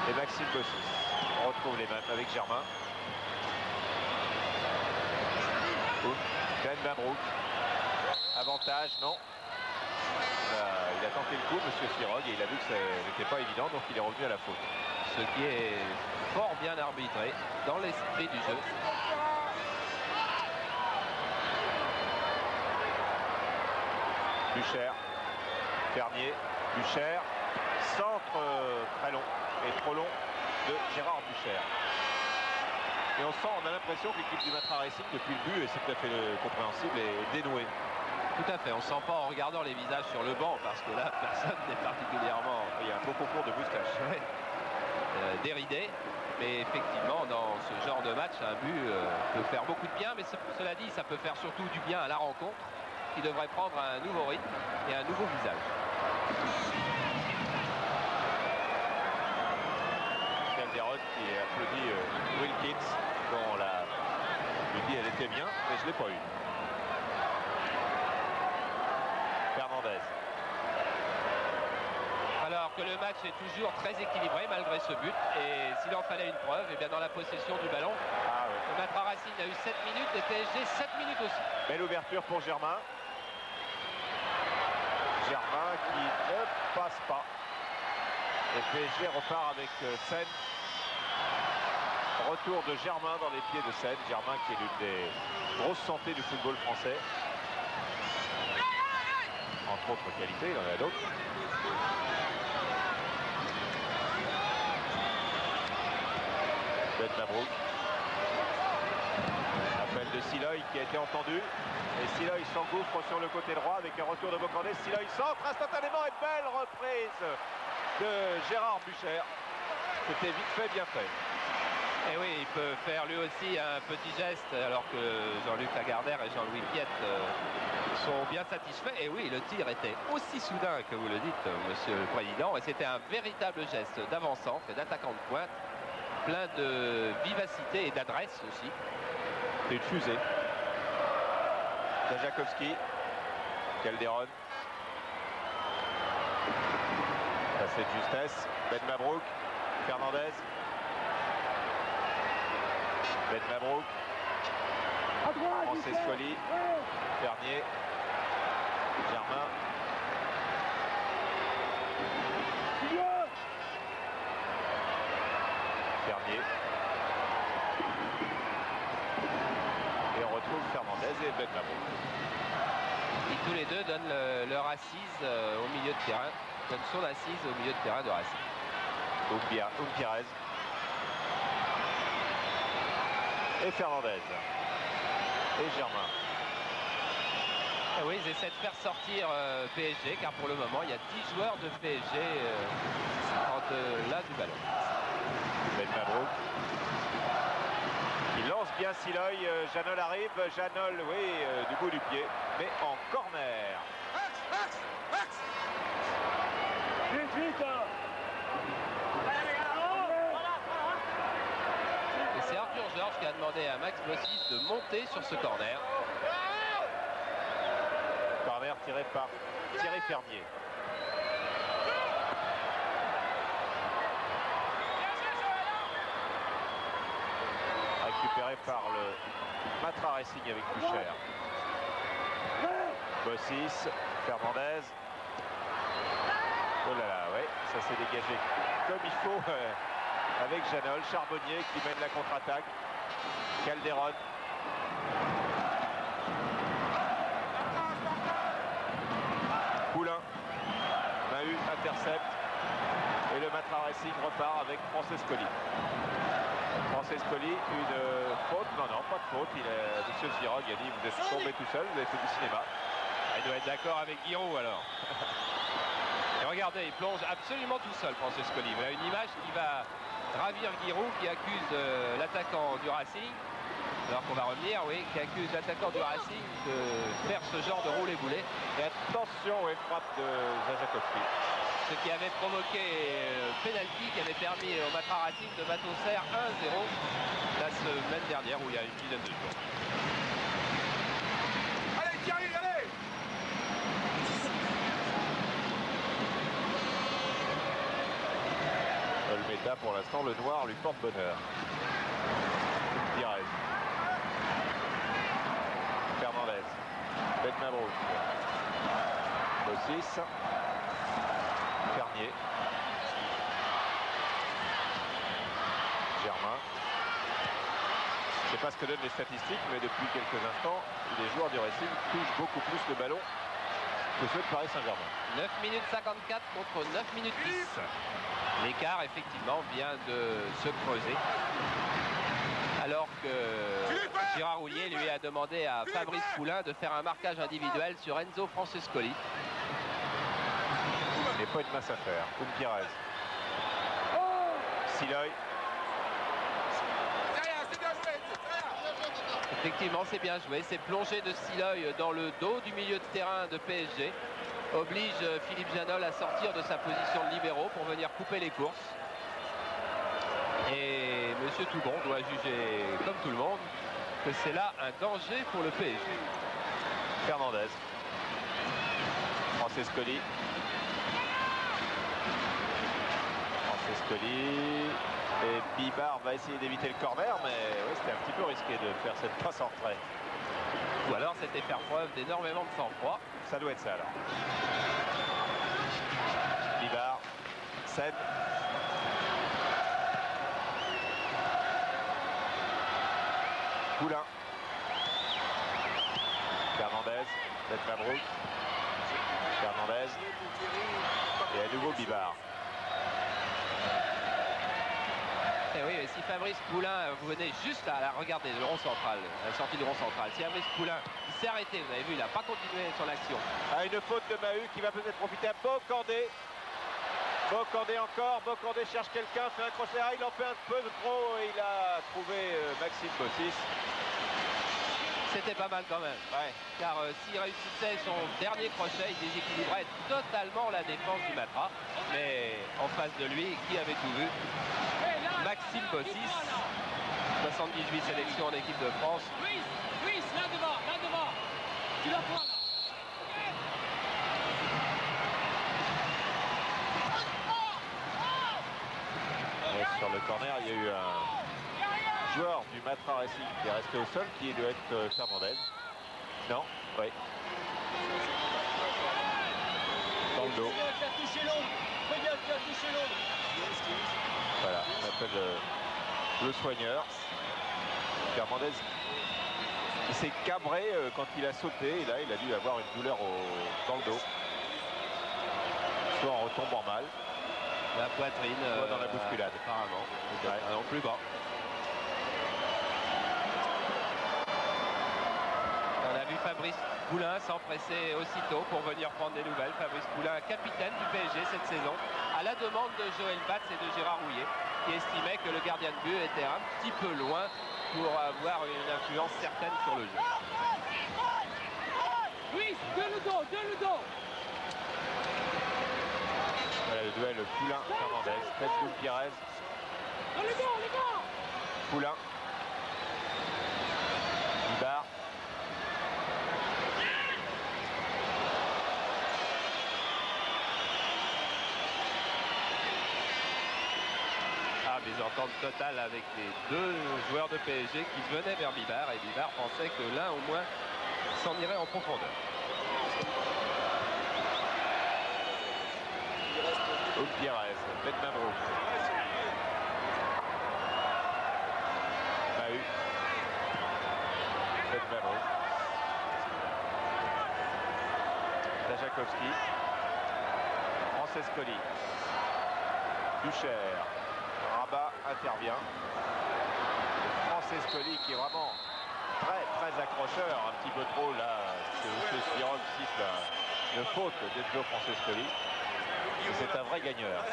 et Maxime Bossis. On retrouve les mêmes avec Germain. Ben Mabrouk. Avantage, non. Il a tenté le coup, monsieur Sirog, et il a vu que ça n'était pas évident, donc il est revenu à la faute. Ce qui est fort bien arbitré dans l'esprit du jeu. Bucher, Fernier, Bucher, centre très long et trop long de Gérard Bucher. Et on a l'impression que l'équipe du Matra Racing, depuis le but, et c'est tout à fait compréhensible, est dénouée. Tout à fait, on ne sent pas en regardant les visages sur le banc, parce que là, personne n'est particulièrement... Il y a un beau concours de moustache. Ouais. Déridé, mais effectivement, dans ce genre de match, un but peut faire beaucoup de bien, mais cela dit, ça peut faire surtout du bien à la rencontre, qui devrait prendre un nouveau rythme et un nouveau visage. Calderon qui applaudit Wilkins, dont la lui dit elle était bien, mais je ne l'ai pas eu. Fernandez. Alors que le match est toujours très équilibré malgré ce but, et s'il en fallait une preuve, et bien dans la possession du ballon, le Matra Racing a eu 7 minutes et PSG 7 minutes aussi. Belle ouverture pour Germain. Germain qui ne passe pas. Et PSG repart avec Sen. Retour de Germain dans les pieds de Sen. Germain qui est l'une des grosses santé du football français. Entre autres qualités, il en a d'autres. Ben Mabrouk. Appel de Siloy qui a été entendu. Et Siloy s'engouffre sur le côté droit avec un retour de Bocandé. Siloy centre instantanément et belle reprise de Gérard Bucher. C'était vite fait, bien fait. Et oui, il peut faire lui aussi un petit geste alors que Jean-Luc Lagardère et Jean-Louis Piette sont bien satisfaits. Et oui, le tir était aussi soudain que vous le dites, monsieur le président. Et c'était un véritable geste d'avant-centre et d'attaquant de pointe, plein de vivacité et d'adresse aussi. C'est une fusée. Zajakowski, Calderon. Passé de justesse. Ben Mabrouk, Fernandez. Ben Mabrouk. Francescoli. Fernier. Germain. Fernier. Et on retrouve Fernandez et Ben Mabrouk. Et tous les deux donnent leur assise au milieu de terrain. Donnent son assise au milieu de terrain de Racing. Pires. Et Fernandez. Et Germain. Et oui, ils essaient de faire sortir PSG, car pour le moment, il y a 10 joueurs de PSG là du ballon. Ben Mabrouk. Il lance bien Siloy. Janol arrive. Janol, oui, du bout du pied, mais en corner. Et c'est Arthur Georges qui a demandé à Max Bossis de monter sur ce corner. Corner tiré par Thierry Fernier. Récupéré par le Matra Racing avec Bucher. Bossis, Fernandez. Oh là là, ouais, ça s'est dégagé comme il faut avec Janol. Charbonnier qui mène la contre-attaque. Calderon. Poulain. Mahut intercepte. Et le Matra Racing repart avec Francescoli. Francescoli, une faute. Non, non, pas de faute. Monsieur Sirog a dit vous êtes tombé tout seul, vous avez fait du cinéma. Ah, il doit être d'accord avec Giroud alors. Et regardez, il plonge absolument tout seul, Francescoli. Voilà une image qui va ravir Giroud, qui accuse l'attaquant du Racing. Alors qu'on va revenir, oui, qui accuse l'attaquant du Racing de faire ce genre de roulé-boulet. Et attention, et frappe de Zajakowski. Ce qui avait provoqué penalty qui avait permis au Matra Racing de battre Auxerre 1-0 la semaine dernière où il y a une dizaine de jours. Allez, Thierry, allez! Olmeta, pour l'instant, le noir lui porte bonheur. Pires. Fernandez. Ben Mabrouk. Bossis. Fernier. Germain. Je ne sais pas ce que donnent les statistiques, mais depuis quelques instants, les joueurs du Racing touchent beaucoup plus le ballon que ceux de Paris Saint-Germain. 9 minutes 54 contre 9 minutes 10. L'écart, effectivement, vient de se creuser. Alors que Gérard Houllier lui a demandé à Fabrice Poulain de faire un marquage individuel sur Enzo Francescoli. Il n'est pas une masse à faire. Pires. Siloy. Effectivement, c'est bien joué. C'est plongé de Siloy dans le dos du milieu de terrain de PSG. Oblige Philippe Janol à sortir de sa position de libéro pour venir couper les courses. Et Monsieur Toubon doit juger, comme tout le monde, que c'est là un danger pour le PSG. Fernandez. Francescoli. Francescoli. Et Bibar va essayer d'éviter le corner, mais oui, c'était un petit peu risqué de faire cette passe en retrait. Ou alors c'était faire preuve d'énormément de sang-froid. Ça doit être ça alors. Bibar. Sen. Poulain. Fernandez. Ben Mabrouk. Fernandez. Et à nouveau Bibar. Et oui, mais si Fabrice Poulain, vous venez juste à regarder le rond central, la sortie du rond central, si Fabrice Poulain il s'est arrêté, vous avez vu, il n'a pas continué son action. Ah, une faute de Mahut qui va peut-être profiter à Bocandé. Bocandé encore, Bocandé cherche quelqu'un, fait un crochet, il en fait un peu trop et il a trouvé Maxime Bossis. C'était pas mal quand même, Ouais. car s'il réussissait son dernier crochet, il déséquilibrait totalement la défense du Matra. Mais en face de lui, qui avait tout vu? Maxime Bossis, 78 sélections en équipe de France. Oui, là devant. Tu la prends. Et sur le corner, il y a eu un joueur du Matra Racing qui est resté au sol, qui doit être Fernandez. Non, oui. Dans le dos. Voilà, on appelle le soigneur. Fernandez qui s'est cabré quand il a sauté. Et là, il a dû avoir une douleur dans le dos. Soit en retombant mal. La poitrine. Soit dans la bousculade. Apparemment. Ouais. Non, plus bas. On a vu Fabrice Poulain s'empresser aussitôt pour venir prendre des nouvelles. Fabrice Poulain, capitaine du PSG cette saison, à la demande de Joël Batz et de Gérard Houllier, qui estimait que le gardien de but était un petit peu loin pour avoir une influence certaine sur le jeu. Oui, de le dos. Voilà le duel Poulain-Fernandez. Pedro Pires. Dans le dos. Poulain. Bibar. Ah, mais entente totale avec les deux joueurs de PSG qui venaient vers Bibar, et Bibar pensait que l'un au moins s'en irait en profondeur. Pires, Ben Mabrouk. Mahut. Ben Mabrouk. Zajakovski. Francescoli. Ducher. Rabat intervient. Francescoli qui est vraiment très accrocheur, un petit peu trop là. Ce Spirol siffle une faute d'Enzo Francescoli. C'est un vrai gagneur.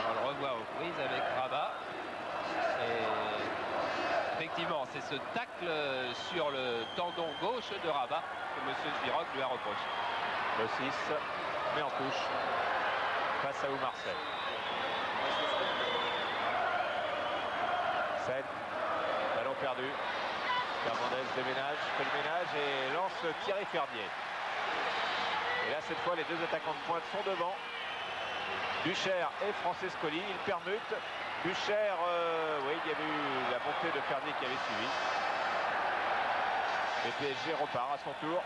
On le revoit aux prises avec Rabat. Et effectivement, c'est ce tacle sur le tendon gauche de Rabat que M. Zviroc lui a reproché. Le 6 met en touche face à Marseille. Seine, ballon perdu. Fernandez déménage, fait le ménage et lance Thierry Fernier. Et là, cette fois, les deux attaquants de pointe sont devant. Bucher et Francescoli, ils permutent. Bucher, oui, il y avait eu la montée de Fernier qui avait suivi. Et PSG repart à son tour.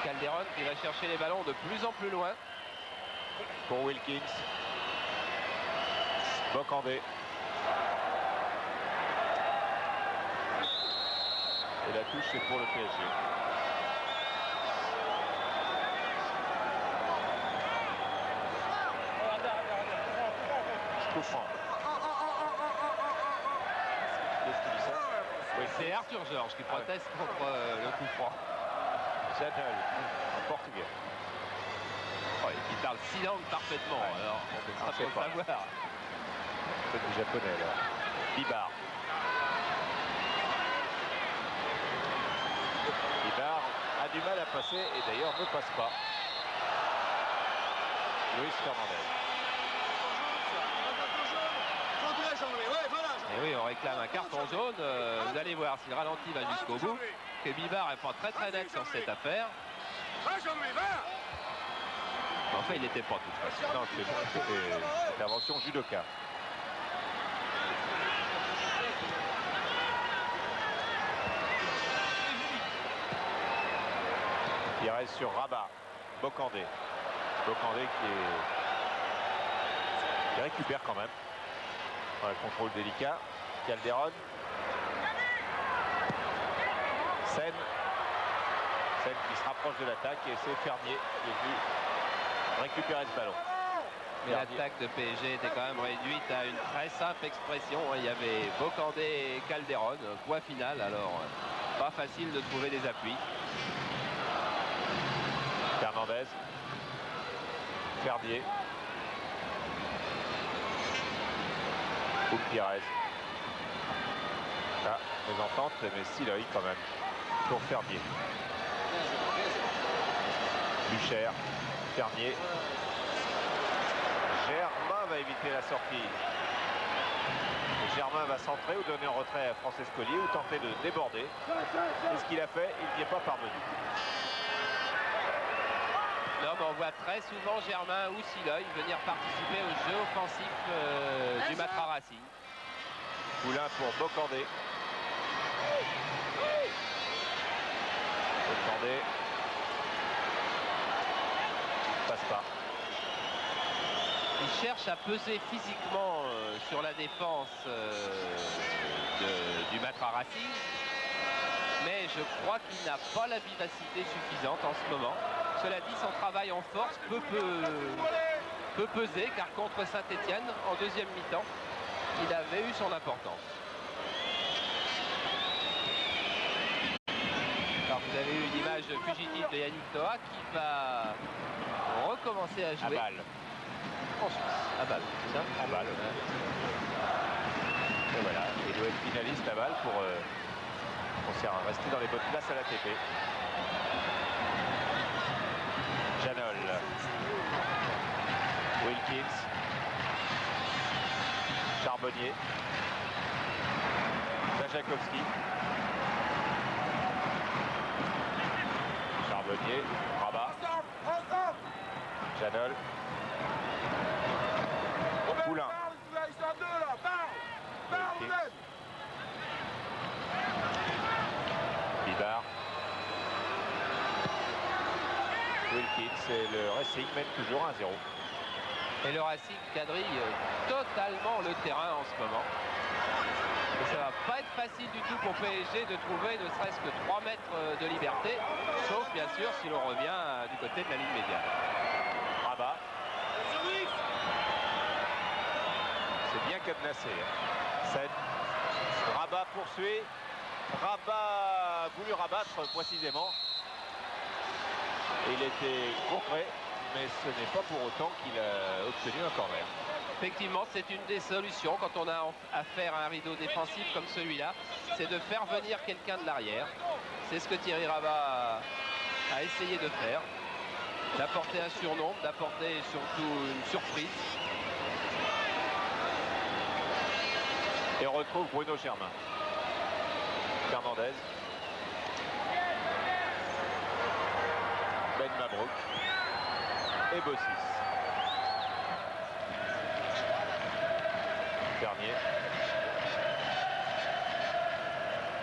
Calderon qui va chercher les ballons de plus en plus loin. Pour Wilkins. Bocandé. Et la touche est pour le PSG. Coup franc. Qu'est-ce qu'il dit ça? Oui, c'est Arthur Georges qui proteste contre le coup franc. Janel, en portugais. Oh, il parle 6 langues parfaitement, Ouais. alors ça peut pas. savoir. C'est du japonais là. Bibar. Bibar a du mal à passer et d'ailleurs ne passe pas. Luis Fernandez. Et oui, on réclame un carton jaune. Vous allez voir si le ralenti va jusqu'au bout. Que Bibar est pas très net sur cette affaire. Enfin, il n'était pas de toute façon. Non, c'était intervention judoka. Il reste sur Rabat. Bocandé. Bocandé qui récupère quand même. Un contrôle délicat. Calderon. Seine. Seine qui se rapproche de l'attaque et c'est Fernier qui est venu récupérer ce ballon. Mais l'attaque de PSG était quand même réduite à une très simple expression. Il y avait Bocandé et Calderon. Point final, alors pas facile de trouver des appuis. Fernandez. Fernier. Pires. Ah, les ententes, mais Siloy quand même. Pour Fernier. Bucher. Fernier. Germain va éviter la sortie. Et Germain va centrer ou donner en retrait à Francescoli ou tenter de déborder. C'est ce qu'il a fait, il n'y est pas parvenu. Non, mais on voit très souvent Germain ou Siloy venir participer au jeu offensif du Matra Racing. Poulain pour Bocandé. Bocandé. Passe pas. Il cherche à peser physiquement sur la défense du Matra Racing. Mais je crois qu'il n'a pas la vivacité suffisante en ce moment. Cela dit, son travail en force peut peser, car contre Saint-Etienne, en deuxième mi-temps, il avait eu son importance. Alors vous avez eu une image fugitive de Yannick Noah qui va recommencer à jouer. À balle. En Suisse. À balle, c'est ça? En balle. Et voilà, il doit être finaliste à balle pour rester dans les bonnes places à l'ATP. Janol. Wilkins. Charbonnier. Zajakowski. Charbonnier. Rabat. Janol. Poulain. Wilkins. Bibar. Wilkins et le Racing mène toujours 1-0. Et le Racing quadrille totalement le terrain en ce moment. Et ça va pas être facile du tout pour PSG de trouver ne serait-ce que 3 mètres de liberté, sauf bien sûr si l'on revient du côté de la ligne médiane. Rabat. C'est bien cadenassé. Seine. Rabat poursuit. Rabat a voulu rabattre précisément. Et il était contré, mais ce n'est pas pour autant qu'il a obtenu un corner. Effectivement, c'est une des solutions quand on a affaire à un rideau défensif comme celui-là, c'est de faire venir quelqu'un de l'arrière. C'est ce que Thierry Rabat a essayé de faire, d'apporter un surnombre, d'apporter surtout une surprise. Et on retrouve Bruno Germain. Fernandez. Ben Mabrouk. Et Bossis. Dernier.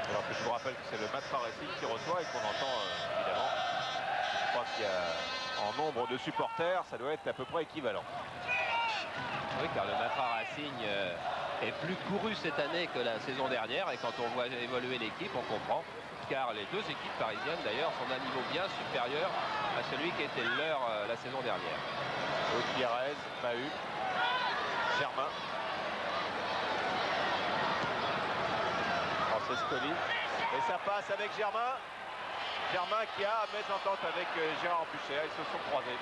Alors que je vous rappelle que c'est le Matra Racing qui reçoit et qu'on entend évidemment. Je crois qu'il y a en nombre de supporters, ça doit être à peu près équivalent. Oui, car le Matra Racing est plus couru cette année que la saison dernière. Et quand on voit évoluer l'équipe, on comprend. Car les deux équipes parisiennes d'ailleurs sont d'un niveau bien supérieur à celui qui était le leur la saison dernière. Gutiérrez, Mahut, Germain. Francescoli. Et ça passe avec Germain. Germain qui a mésentente avec Gérard Bucher. Ils se sont croisés.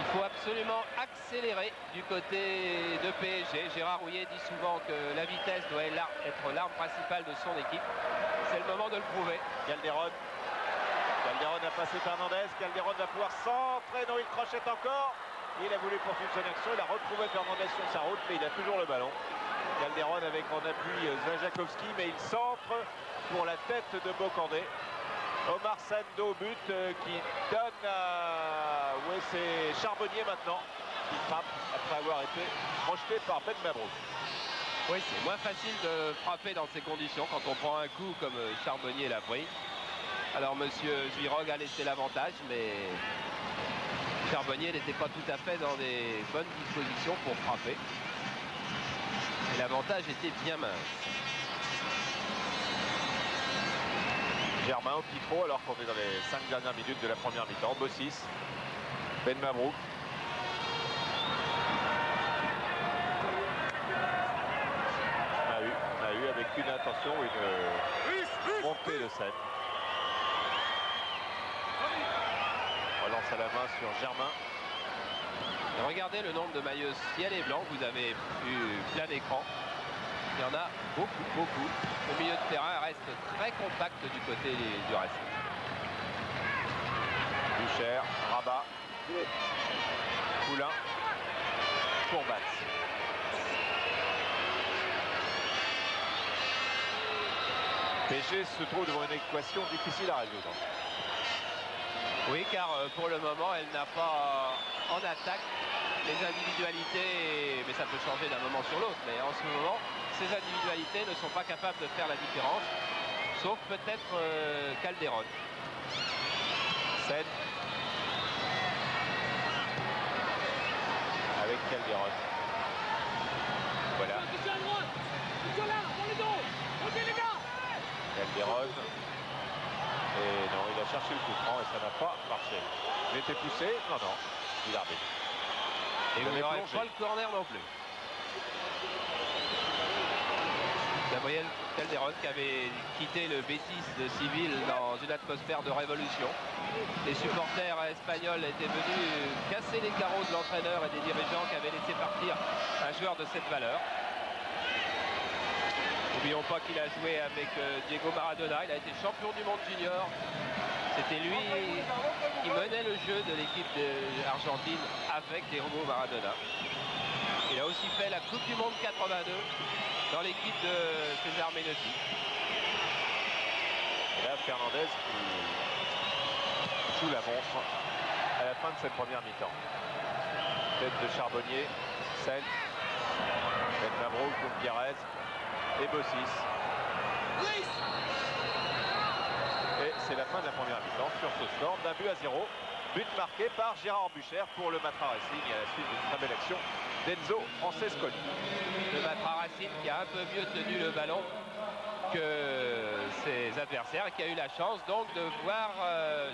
Il faut absolument accélérer du côté de PSG. Gérard Houllier dit souvent que la vitesse doit être l'arme principale de son équipe. C'est le moment de le prouver. Calderon. Calderon a passé Fernandez. Calderon va pouvoir centrer. Non, il crochette encore. Il a voulu poursuivre son action. Il a retrouvé Fernandez sur sa route, mais il a toujours le ballon. Calderon avec en appui Zajakovski, mais il centre pour la tête de Bocandé. Omar Sando but qui donne à... Oui, c'est Charbonnier maintenant qui frappe après avoir été projeté par Ben Mabrouk. Oui, c'est moins facile de frapper dans ces conditions quand on prend un coup comme Charbonnier l'a pris. Alors monsieur Zvirog a laissé l'avantage, mais Charbonnier n'était pas tout à fait dans des bonnes dispositions pour frapper. Et l'avantage était bien mince. Germain au pivot alors qu'on est dans les 5 dernières minutes de la première mi-temps. Bossis, Ben Mabrouk. Mahut avec une intention, une montée de scène. Relance à la main sur Germain. Et regardez le nombre de maillots ciel et blanc. Vous avez eu plein écran. Il y en a beaucoup, beaucoup. Le milieu de terrain reste très compact du côté du reste. Bucher, Rabat, Poulain, Courbat. PSG se trouve devant une équation difficile à résoudre. Oui, car pour le moment, elle n'a pas en attaque les individualités, mais ça peut changer d'un moment sur l'autre. Mais en ce moment, ces individualités ne sont pas capables de faire la différence, sauf peut-être Calderon. Scène avec Calderon. Voilà. Calderon. Et non, il a cherché le coup franc et ça n'a pas marché. Il était poussé. Non, non. Il arbitre. Et vous n'aurez pas le corner non plus. Gabriel Calderon qui avait quitté le Betis de Séville dans une atmosphère de révolution. Les supporters espagnols étaient venus casser les carreaux de l'entraîneur et des dirigeants qui avaient laissé partir un joueur de cette valeur. N'oublions pas qu'il a joué avec Diego Maradona, il a été champion du monde junior. C'était lui qui menait le jeu de l'équipe d'Argentine avec Diego Maradona. Il a aussi fait la Coupe du Monde 82 dans l'équipe de César Menotti. Et là, Fernandez qui joue la montre à la fin de cette première mi-temps. Tête de Charbonnier, Sen, Ben Mabrouk, Gutiérrez et Bossis. Et c'est la fin de la première mi-temps sur ce score d'un but à 0. But marqué par Gérard Bucher pour le Matra Racing à la suite d'une très belle action d'Enzo Francescoli. Le Matra Racing qui a un peu mieux tenu le ballon que ses adversaires et qui a eu la chance donc de voir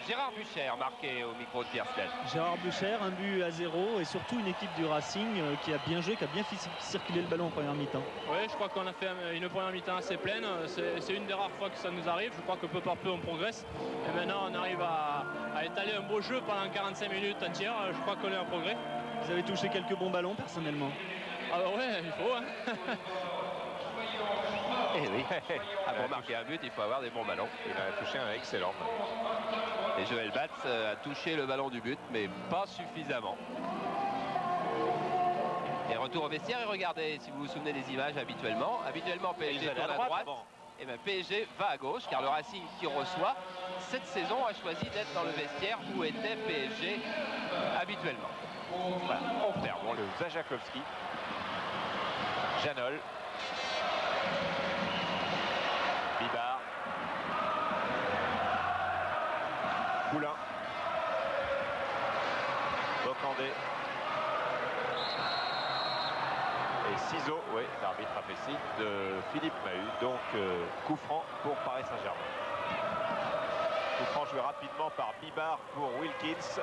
Gérard Bucher marquer au micro de Pierre Stett. Gérard Bucher, 1-0 et surtout une équipe du Racing qui a bien joué, qui a bien fait circuler le ballon en première mi-temps. Oui, je crois qu'on a fait une première mi-temps assez pleine. C'est une des rares fois que ça nous arrive. Je crois que peu par peu on progresse. Et maintenant on arrive à étaler un beau jeu pendant 45 minutes entières. Je crois qu'on est en progrès. Vous avez touché quelques bons ballons personnellement? Ah bah ouais, il faut. Hein. Et oui, pour marquer un but, il faut avoir des bons ballons. Il a touché un excellent. Et Joël Batz a touché le ballon du but, mais pas suffisamment. Et retour au vestiaire, et regardez, si vous vous souvenez des images habituellement. Habituellement, PSG tourne à droite, et bien PSG va à gauche, car le Racing qui reçoit, cette saison a choisi d'être dans le vestiaire où était PSG habituellement. Voilà, on perd. Bon, le Zajakovski. Janol. Bibard. Poulain. Bocandé. Et ciseaux, oui, l'arbitre a fait signe de Philippe Mahut. Donc coup franc pour Paris Saint-Germain. Coup franc joué rapidement par Bibard pour Wilkins.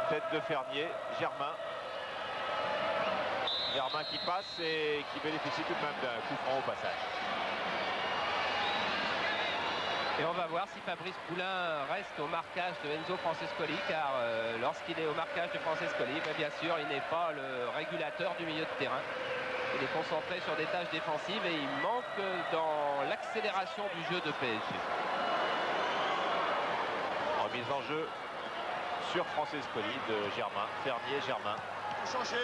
Tête de Fernier, Germain. Germain qui passe et qui bénéficie tout de même d'un coup franc au passage. Et on va voir si Fabrice Poulain reste au marquage de Enzo Francescoli, car lorsqu'il est au marquage de Francescoli, bien sûr, il n'est pas le régulateur du milieu de terrain. Il est concentré sur des tâches défensives et il manque dans l'accélération du jeu de PSG. Remise en jeu sur Francescoli de Germain. Fernier, Germain. Faut changer.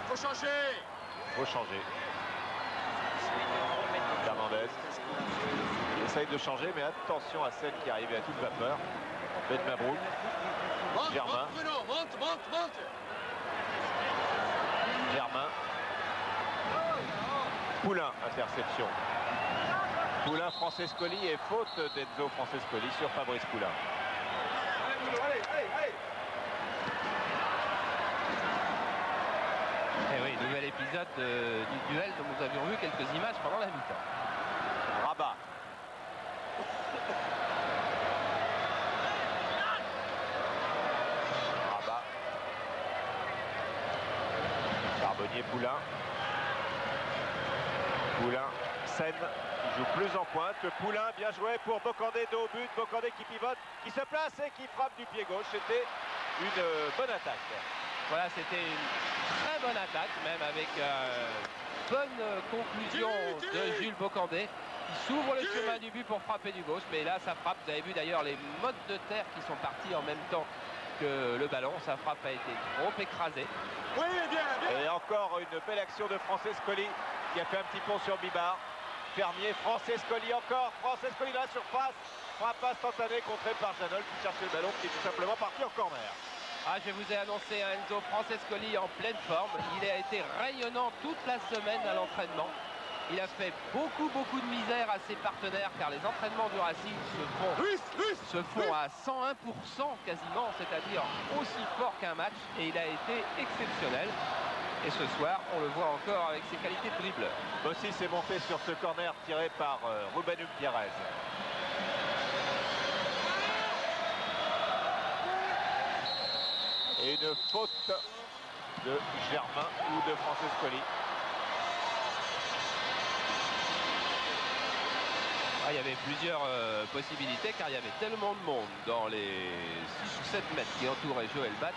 Faut changer. Faut changer. Fernandez. Il essaye de changer, mais attention à celle qui est arrivée à toute vapeur. Ben Mabrouk. Germain. Monte, Bruno, monte. Germain. Poulain, interception. Poulain, Francescoli et faute d'Enzo Francescoli sur Fabrice Poulain. Et oui, nouvel épisode du duel dont nous avions vu quelques images pendant la mi-temps. Rabat. Rabat. Charbonnier, Poulain. Poulain, Seine, qui joue plus en pointe. Poulain, bien joué pour Bocandé, dos au but. Bocandé qui pivote, qui se place et qui frappe du pied gauche. C'était une bonne attaque. Voilà, c'était une très bonne attaque, même avec bonne conclusion de Jules Bocandé, qui s'ouvre le chemin du but pour frapper du gauche. Mais là, sa frappe, vous avez vu d'ailleurs les mottes de terre qui sont partis en même temps que le ballon. Sa frappe a été trop écrasée. Oui, bien. Et encore une belle action de Francescoli qui a fait un petit pont sur Bibard. Fermier, Francescoli encore. Francescoli dans la surface. Frappe instantanée contrée par Janol qui cherchait le ballon, qui est tout simplement parti en corner. Ah, je vous ai annoncé un Enzo Francescoli en pleine forme. Il a été rayonnant toute la semaine à l'entraînement. Il a fait beaucoup de misère à ses partenaires, car les entraînements du Racing se font à 101% quasiment, c'est-à-dire aussi fort qu'un match, et il a été exceptionnel. Et ce soir, on le voit encore avec ses qualités de dribbleur. Bossi s'est monté sur ce corner tiré par Ruben Gutiérrez. Et une faute de Germain ou de Francescoli. Ah, il y avait plusieurs possibilités, car il y avait tellement de monde dans les 6 ou 7 mètres qui entouraient Joël Batz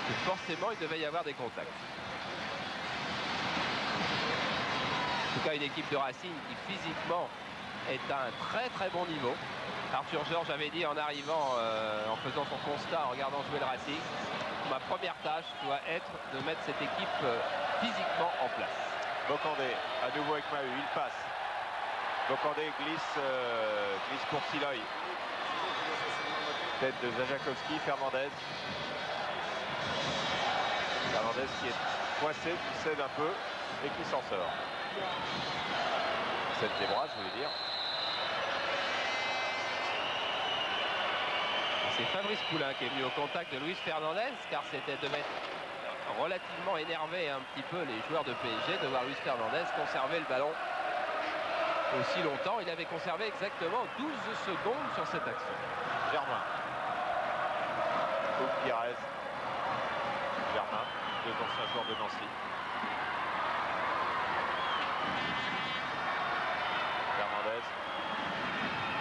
que forcément il devait y avoir des contacts. En tout cas, une équipe de Racing qui physiquement est à un très bon niveau. Arthur Georges avait dit en arrivant, en faisant son constat, en regardant jouer le Racing, ma première tâche doit être de mettre cette équipe physiquement en place. Bocandé, à nouveau avec Mahut, il passe. Bocandé glisse pour Siloy. Tête de Zajakovski, Fernandez. Fernandez qui est coincé, qui cède un peu et qui s'en sort. Cède des bras, je voulais dire. C'est Fabrice Poulain qui est venu au contact de Luis Fernandez, car c'était de mettre relativement énervé un petit peu les joueurs de PSG de voir Luis Fernandez conserver le ballon aussi longtemps. Il avait conservé exactement 12 secondes sur cette action. Germain. Pires. Germain, 2 anciens joueurs de Nancy. Fernandez.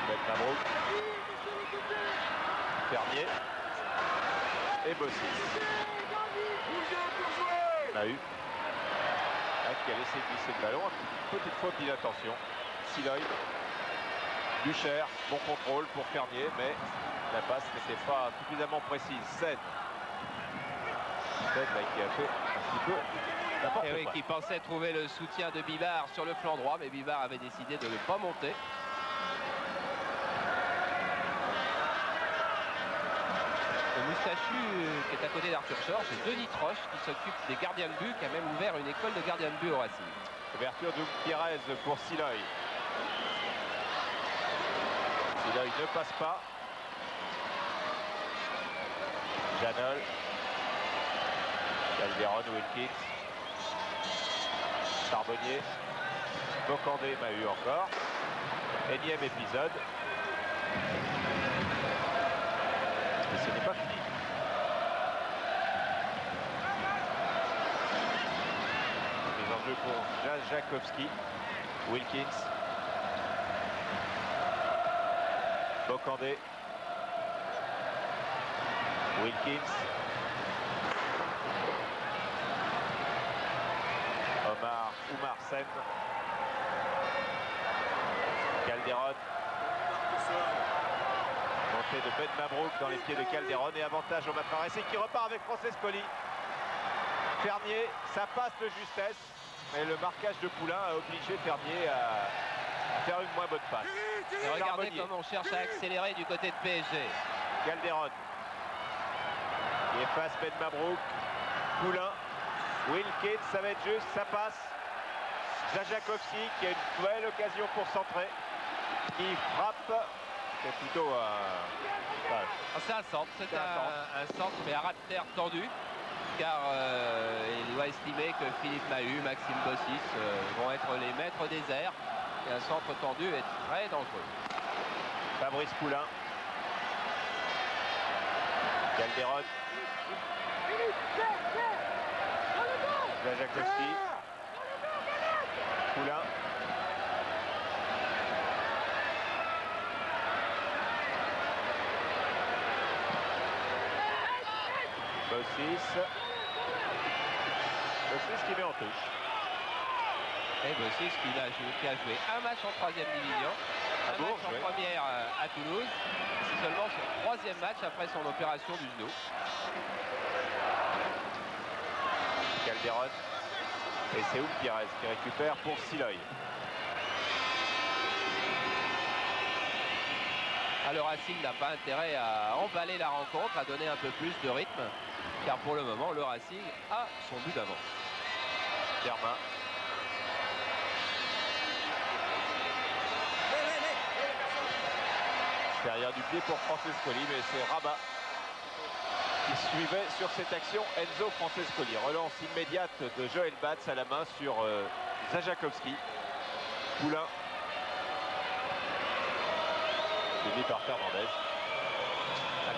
Ben Mabrouk. Fernier. Et Bossis. Mahut. Qui a laissé glisser le ballon. Petite faute d'inattention. Siloy. Bucher. Bon contrôle pour Fernier, mais la passe n'était pas suffisamment précise. Sen qui a fait un petit peu n'importe quoi. Qui pensait trouver le soutien de Bibard sur le flanc droit, mais Bibard avait décidé de ne pas monter. Le moustachu qui est à côté d'Arthur Georges, c'est Denis Troche qui s'occupe des gardiens de but, qui a même ouvert une école de gardiens de but au Racing. Ouverture de Pires pour Siloy. Siloy ne passe pas. Janol. Calderon, Wilkins. Charbonnier. Bocandé, Mahut encore. Énième épisode. Et ce n'est pas fini. Les enjeux pour Jajakowski. Wilkins. Bocandé. Wilkins. Oumar Sen. Calderon. Montée de Ben Mabrouk dans les pieds de Calderon et avantage au Matra Racing qui repart avec Francescoli. Fernier, ça passe de justesse, mais le marquage de Poulain a obligé Fernier à faire une moins bonne passe. Et regardez comme on cherche à accélérer du côté de PSG. Calderon qui efface Ben Mabrouk. Poulain. Wilkins, ça va être juste, ça passe. Jajakowski qui a une belle occasion pour centrer. Qui frappe. C'est plutôt c'est un centre, c'est un centre, mais à ras de terre tendu. Car il doit estimer que Philippe Mahut, Maxime Bossis vont être les maîtres des airs. Et un centre tendu est très dangereux. Fabrice Poulain. Calderon. Jajakowski. Poulain. Bossis. Bossis qui met en touche. Et Bossis qui a joué un match en 3e division, un match en première à Toulouse. C'est seulement son 3e match après son opération du genou. Calderon. Et c'est Pires qui récupère pour Siloy. Alors Racing n'a pas intérêt à emballer la rencontre, à donner un peu plus de rythme, car pour le moment le Racing a son but d'avance. Germain. Derrière du pied pour Francescoli, mais c'est Rabat qui suivait sur cette action. Enzo Francescoli. Relance immédiate de Joël Batz à la main sur Zajakowski. Poulain. Suivi par Fernandez.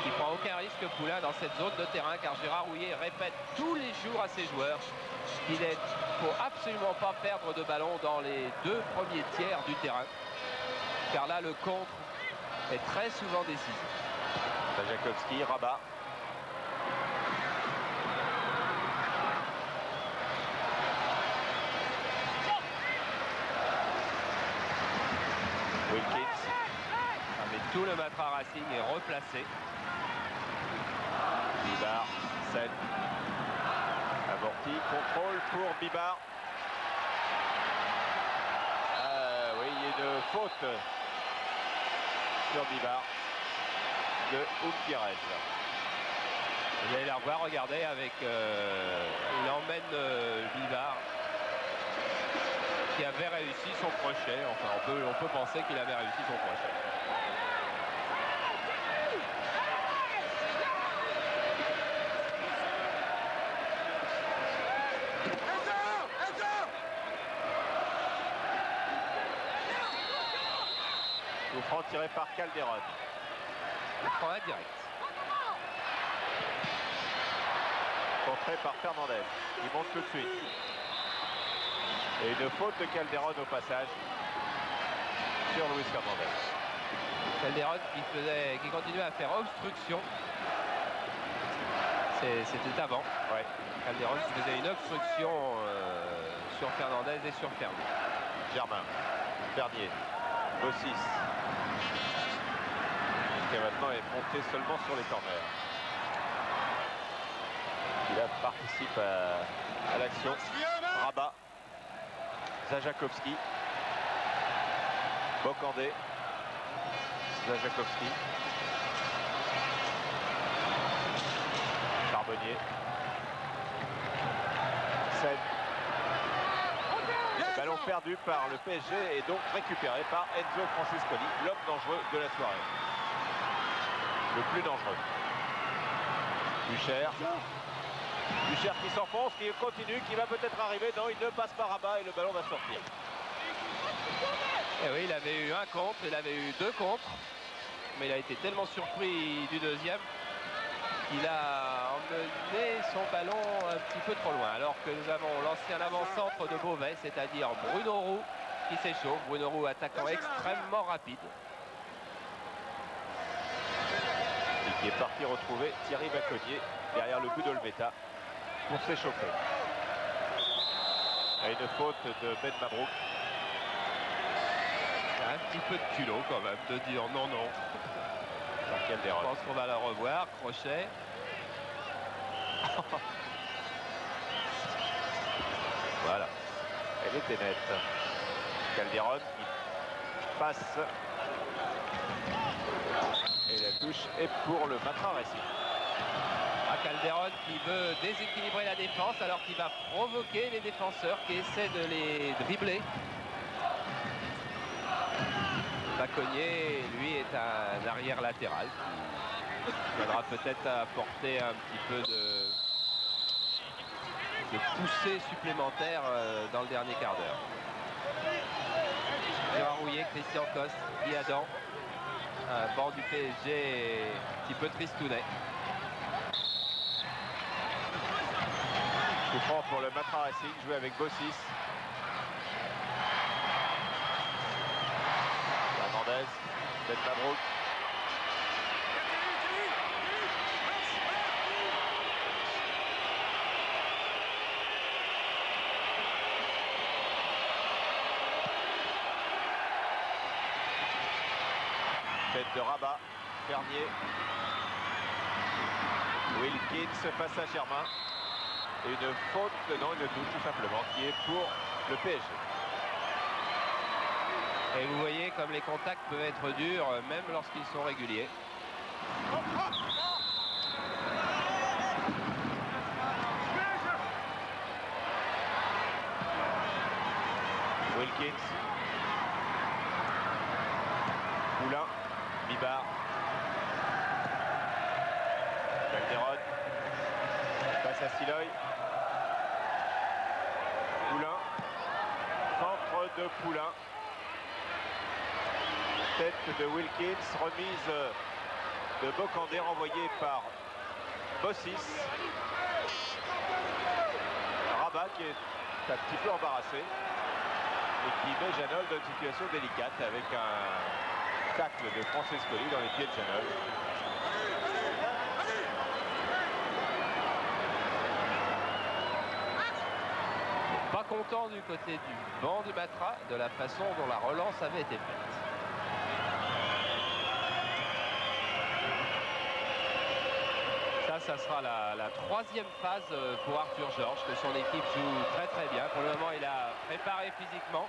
Qui prend aucun risque Poulain dans cette zone de terrain, car Gérard Rouillet répète tous les jours à ses joueurs qu'il ne faut absolument pas perdre de ballon dans les 2 premiers tiers du terrain, car là le contre est très souvent décisif. Zajakowski, Rabat. Wilkins. Mais tout le Matra Racing est replacé. Bibard, Sen. Avorti, contrôle pour Bibard. Oui, il y a une faute sur Bibard de Pires. Vous allez la revoir, regardez, avec il emmène Bibard qui avait réussi son crochet. Enfin, on peut penser qu'il avait réussi son crochet. Coup franc tiré par Calderon. Coup franc indirect. Contré par Fernandez. Il monte tout de suite. Et une faute de Calderon au passage sur Luis Fernandez. Calderon qui continuait à faire obstruction. C'était avant. Ouais. Calderon qui faisait une obstruction sur Fernandez et sur Fernier. Germain, Fernier, Bossis, qui maintenant est monté seulement sur les corners. Il participe à l'action. Rabat, Zajakovski, Bocandé, Zajakovski, Charbonnier, Sen. Ballon perdu par le PSG et donc récupéré par Enzo Francescoli, l'homme dangereux de la soirée. Le plus dangereux. Bucher. Bucher qui s'enfonce, qui continue, qui va peut-être arriver. Non, il ne passe pas Rabat et le ballon va sortir. Et oui, il avait eu un contre, il avait eu 2 contre. Mais il a été tellement surpris du deuxième qu'il a emmené son ballon un petit peu trop loin. Alors que nous avons lancé un avant-centre de Beauvais, c'est-à-dire Bruno Roux qui s'échauffe. Bruno Roux, attaquant extrêmement rapide. Et qui est parti retrouver Thierry Baconnier derrière le but d'Olmeta pour s'échauffer. Et une faute de Ben Mabrouk. Un petit peu de culot quand même de dire non, non. Je pense qu'on va la revoir. Crochet. Voilà. Elle était nette. Calderon qui passe. Et la touche est pour le Matra Racing. Calderon qui veut déséquilibrer la défense alors qu'il va provoquer les défenseurs qui essaient de les dribbler. Baconnier, lui, est un arrière latéral qui viendra peut-être apporter un petit peu de poussée supplémentaire dans le dernier quart d'heure. Gérard Rouillet, Christian Coste, Guy Adam, un banc du PSG un petit peu tristounet. Coup franc pour le Matra Racing, joué avec Bossis. Fernandez, Ben Mabrouk. Tête de Rabat, Fernier. Wilkins face à Germain. Et une faute, non, une touche tout simplement, qui est pour le PSG. Et vous voyez comme les contacts peuvent être durs, même lorsqu'ils sont réguliers. Wilkins. Poulain. Bibar. Calderon. Passe à Siloy. Poulain. Centre de Poulain. Tête de Wilkins. Remise de Bocandé renvoyée par Bossis. Rabat qui est un petit peu embarrassé et qui met Janol dans une situation délicate avec un tacle de Francescoli dans les pieds de Janol. Pas content du côté du banc du Matra de la façon dont la relance avait été faite. Ça sera la troisième phase pour Arthur Georges, que son équipe joue très très bien. Pour le moment, il a préparé physiquement.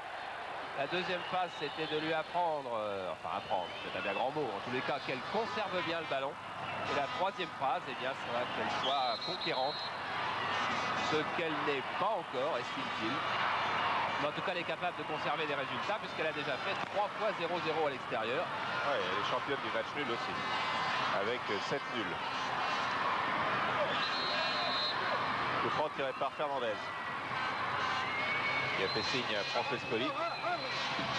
La deuxième phase, c'était de lui apprendre, c'est un bien grand mot, en tous les cas, qu'elle conserve bien le ballon. Et la troisième phase, eh bien, c'est qu'elle soit conquérante, ce qu'elle n'est pas encore, estime-t-il. Mais en tout cas, elle est capable de conserver des résultats, puisqu'elle a déjà fait 3 fois 0-0 à l'extérieur. Ouais, elle est championne du match nul aussi, avec 7 nuls. Le franc tiré par Fernandez. qui a fait signe à Francescoli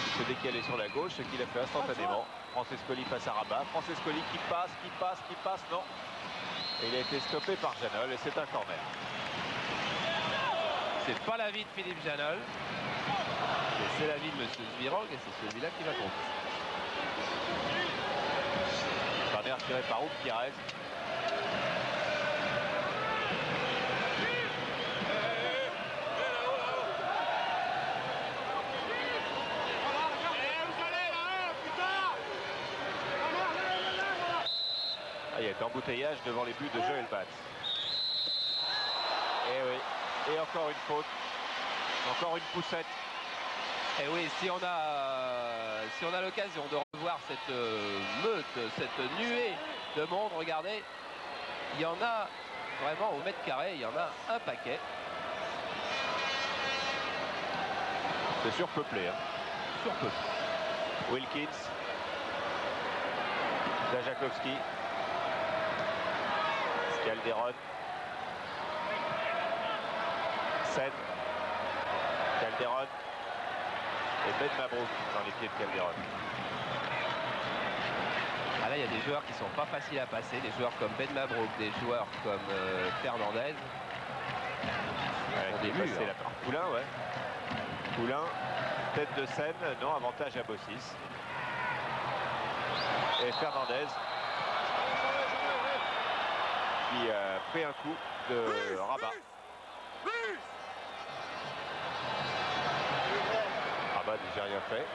qui se décalait sur la gauche, ce qu'il a fait instantanément. Francescoli passe à Rabat. Francescoli qui passe, non. Et il a été stoppé par Janol et c'est un corner. C'est pas l'avis de Philippe Janol. C'est l'avis de M. Zvirog et c'est celui-là qui va compter. Corner tiré par Oupkirez. Il y a eu embouteillage devant les buts de Joël Batz. Et oui, et encore une faute, encore une poussette. Et oui, si on a l'occasion de revoir cette meute, cette nuée de monde, regardez, il y en a vraiment au mètre carré, il y en a un paquet. C'est surpeuplé. Hein. Surpeuplé. Wilkins, Zajakovski, Calderon, Sen, Calderon et Ben Mabrouk dans les pieds de Calderon. Ah là, il y a des joueurs qui sont pas faciles à passer, des joueurs comme Ben Mabrouk, des joueurs comme Fernandez. C'est la part. Poulain, ouais. Poulain, tête de Sen, non, avantage à Bossis. Et Fernandez qui a pris un coup de Rabat. Rabat déjà rien fait.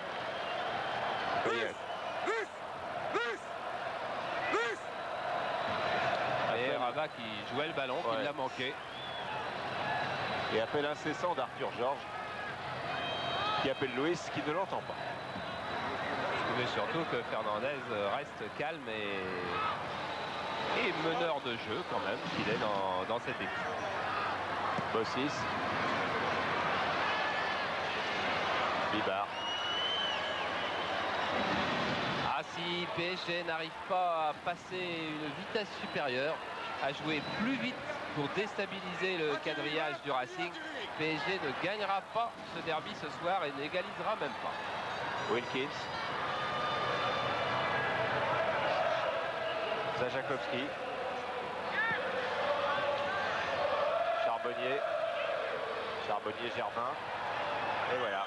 Et Rabat qui jouait le ballon, qui l'a manqué. Et appel incessant d'Arthur Georges qui appelle Louis qui ne l'entend pas. Mais surtout que Fernandez reste calme et meneur de jeu quand même qu'il est dans cette équipe. Bossis. Bibar. Ah, si PSG n'arrive pas à passer une vitesse supérieure, à jouer plus vite pour déstabiliser le quadrillage du Racing, PSG ne gagnera pas ce derby ce soir et n'égalisera même pas. Wilkins. Zajakovski. Charbonnier. Germain. Et voilà.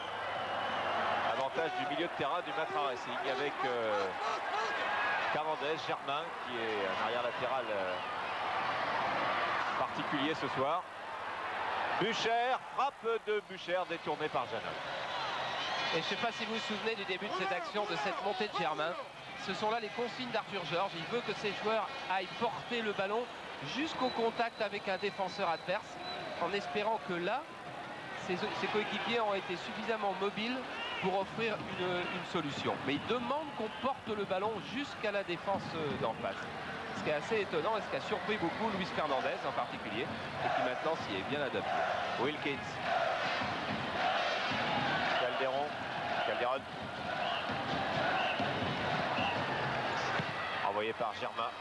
Avantage du milieu de terrain du Matra Racing avec Fernandez, Germain qui est un arrière latéral particulier ce soir. Bucher, frappe de Bucher détournée par Janol. Et je ne sais pas si vous vous souvenez du début de cette action, de cette montée de Germain. Ce sont là les consignes d'Arthur Georges. Il veut que ses joueurs aillent porter le ballon jusqu'au contact avec un défenseur adverse, en espérant que là, ses coéquipiers ont été suffisamment mobiles pour offrir une solution. Mais il demande qu'on porte le ballon jusqu'à la défense d'en face. Ce qui est assez étonnant et ce qui a surpris beaucoup Luis Fernandez en particulier, et qui maintenant s'y est bien adapté. Wilkins. Calderon. Envoyé par Germain.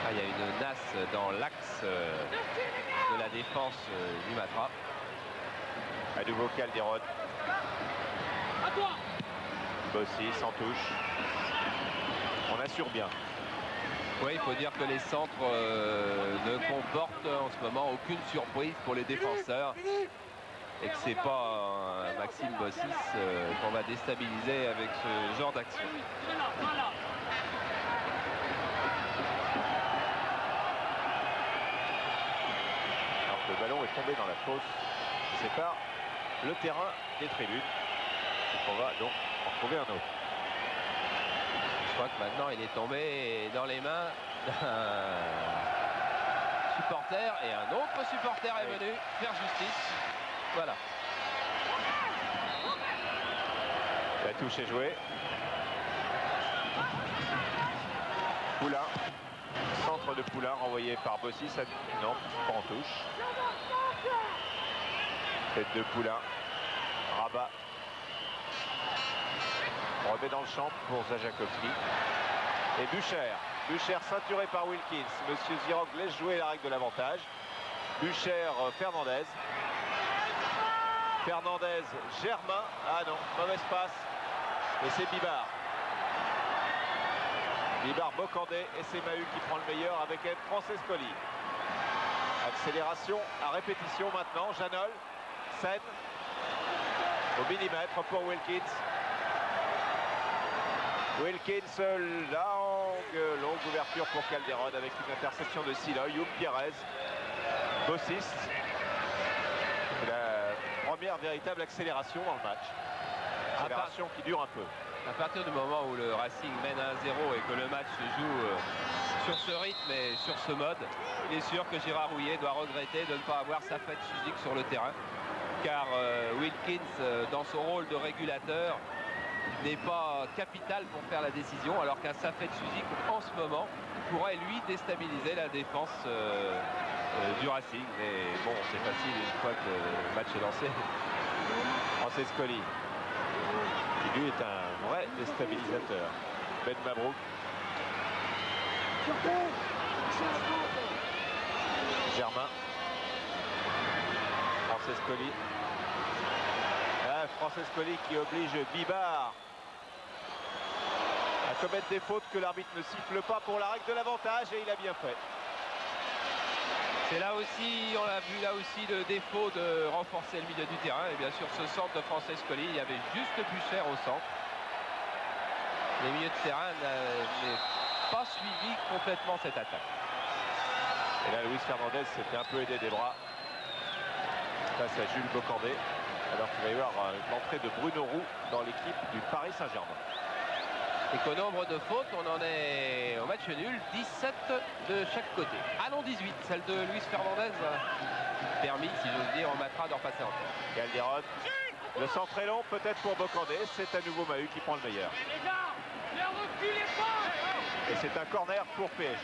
Ah, il y a une nasse dans l'axe de la défense du Matra. À nouveau Calderon. Bossis en touche. On assure bien. Oui, il faut dire que les centres ne comportent en ce moment aucune surprise pour les défenseurs. Et que c'est pas un Maxime Bossis qu'on va déstabiliser avec ce genre d'action. Alors que le ballon est tombé dans la fosse qui sépare le terrain des tribunes. Donc on va donc en trouver un autre. Je crois que maintenant il est tombé dans les mains d'un supporter et un autre supporter est venu faire justice. Voilà. La touche est jouée. Poulain. Centre de Poulain renvoyé par Bossis. Non, pas en touche. Tête de Poulain. Rabat. On remet dans le champ pour Zajakovski. Et Bucher. Bucher ceinturé par Wilkins. Monsieur Zvirog laisse jouer la règle de l'avantage. Bucher, Fernandez. Fernandez, Germain. Ah non, mauvaise passe. Et c'est Bibard. Bibard, Bocandé et c'est Mahut qui prend le meilleur avec Francescoli. Accélération à répétition maintenant. Janol, Sen. Au millimètre pour Wilkins. Wilkins, longue ouverture pour Calderon avec une interception de Siloy. Youm Pierrez. Bossis. La première véritable accélération dans le match. Accélération qui dure un peu. À partir du moment où le Racing mène 1-0 et que le match se joue sur ce rythme et sur ce mode, il est sûr que Gérard Houllier doit regretter de ne pas avoir sa fête physique sur le terrain. Car Wilkins, dans son rôle de régulateur, n'est pas capital pour faire la décision, alors qu'un Safet Suzik, en ce moment, pourrait lui déstabiliser la défense du Racing. Mais bon, c'est facile une fois que le match est lancé. Francescoli, qui lui est un vrai déstabilisateur. Ben Mabrouk. Germain. Francescoli. Francescoli qui oblige Bibard à commettre des fautes que l'arbitre ne siffle pas pour la règle de l'avantage et il a bien fait. C'est là aussi, on l'a vu là aussi, le défaut de renforcer le milieu du terrain. Et bien sûr, ce centre de Francescoli, il y avait juste Bucher au centre. Les milieux de terrain n'avaient pas suivi complètement cette attaque. Et là, Luis Fernandez s'était un peu aidé des bras face à Jules Bocandé. Alors qu'il va y avoir l'entrée de Bruno Roux dans l'équipe du Paris Saint-Germain. Et qu'au nombre de fautes, on en est au match nul, 17 de chaque côté. Ah non, 18, celle de Luis Fernandez permis, si j'ose dire, au Matra de repasser en tête. Calderon, le centre est long, peut-être pour Bocandé. C'est à nouveau Mahut qui prend le meilleur. Et c'est un corner pour PSG.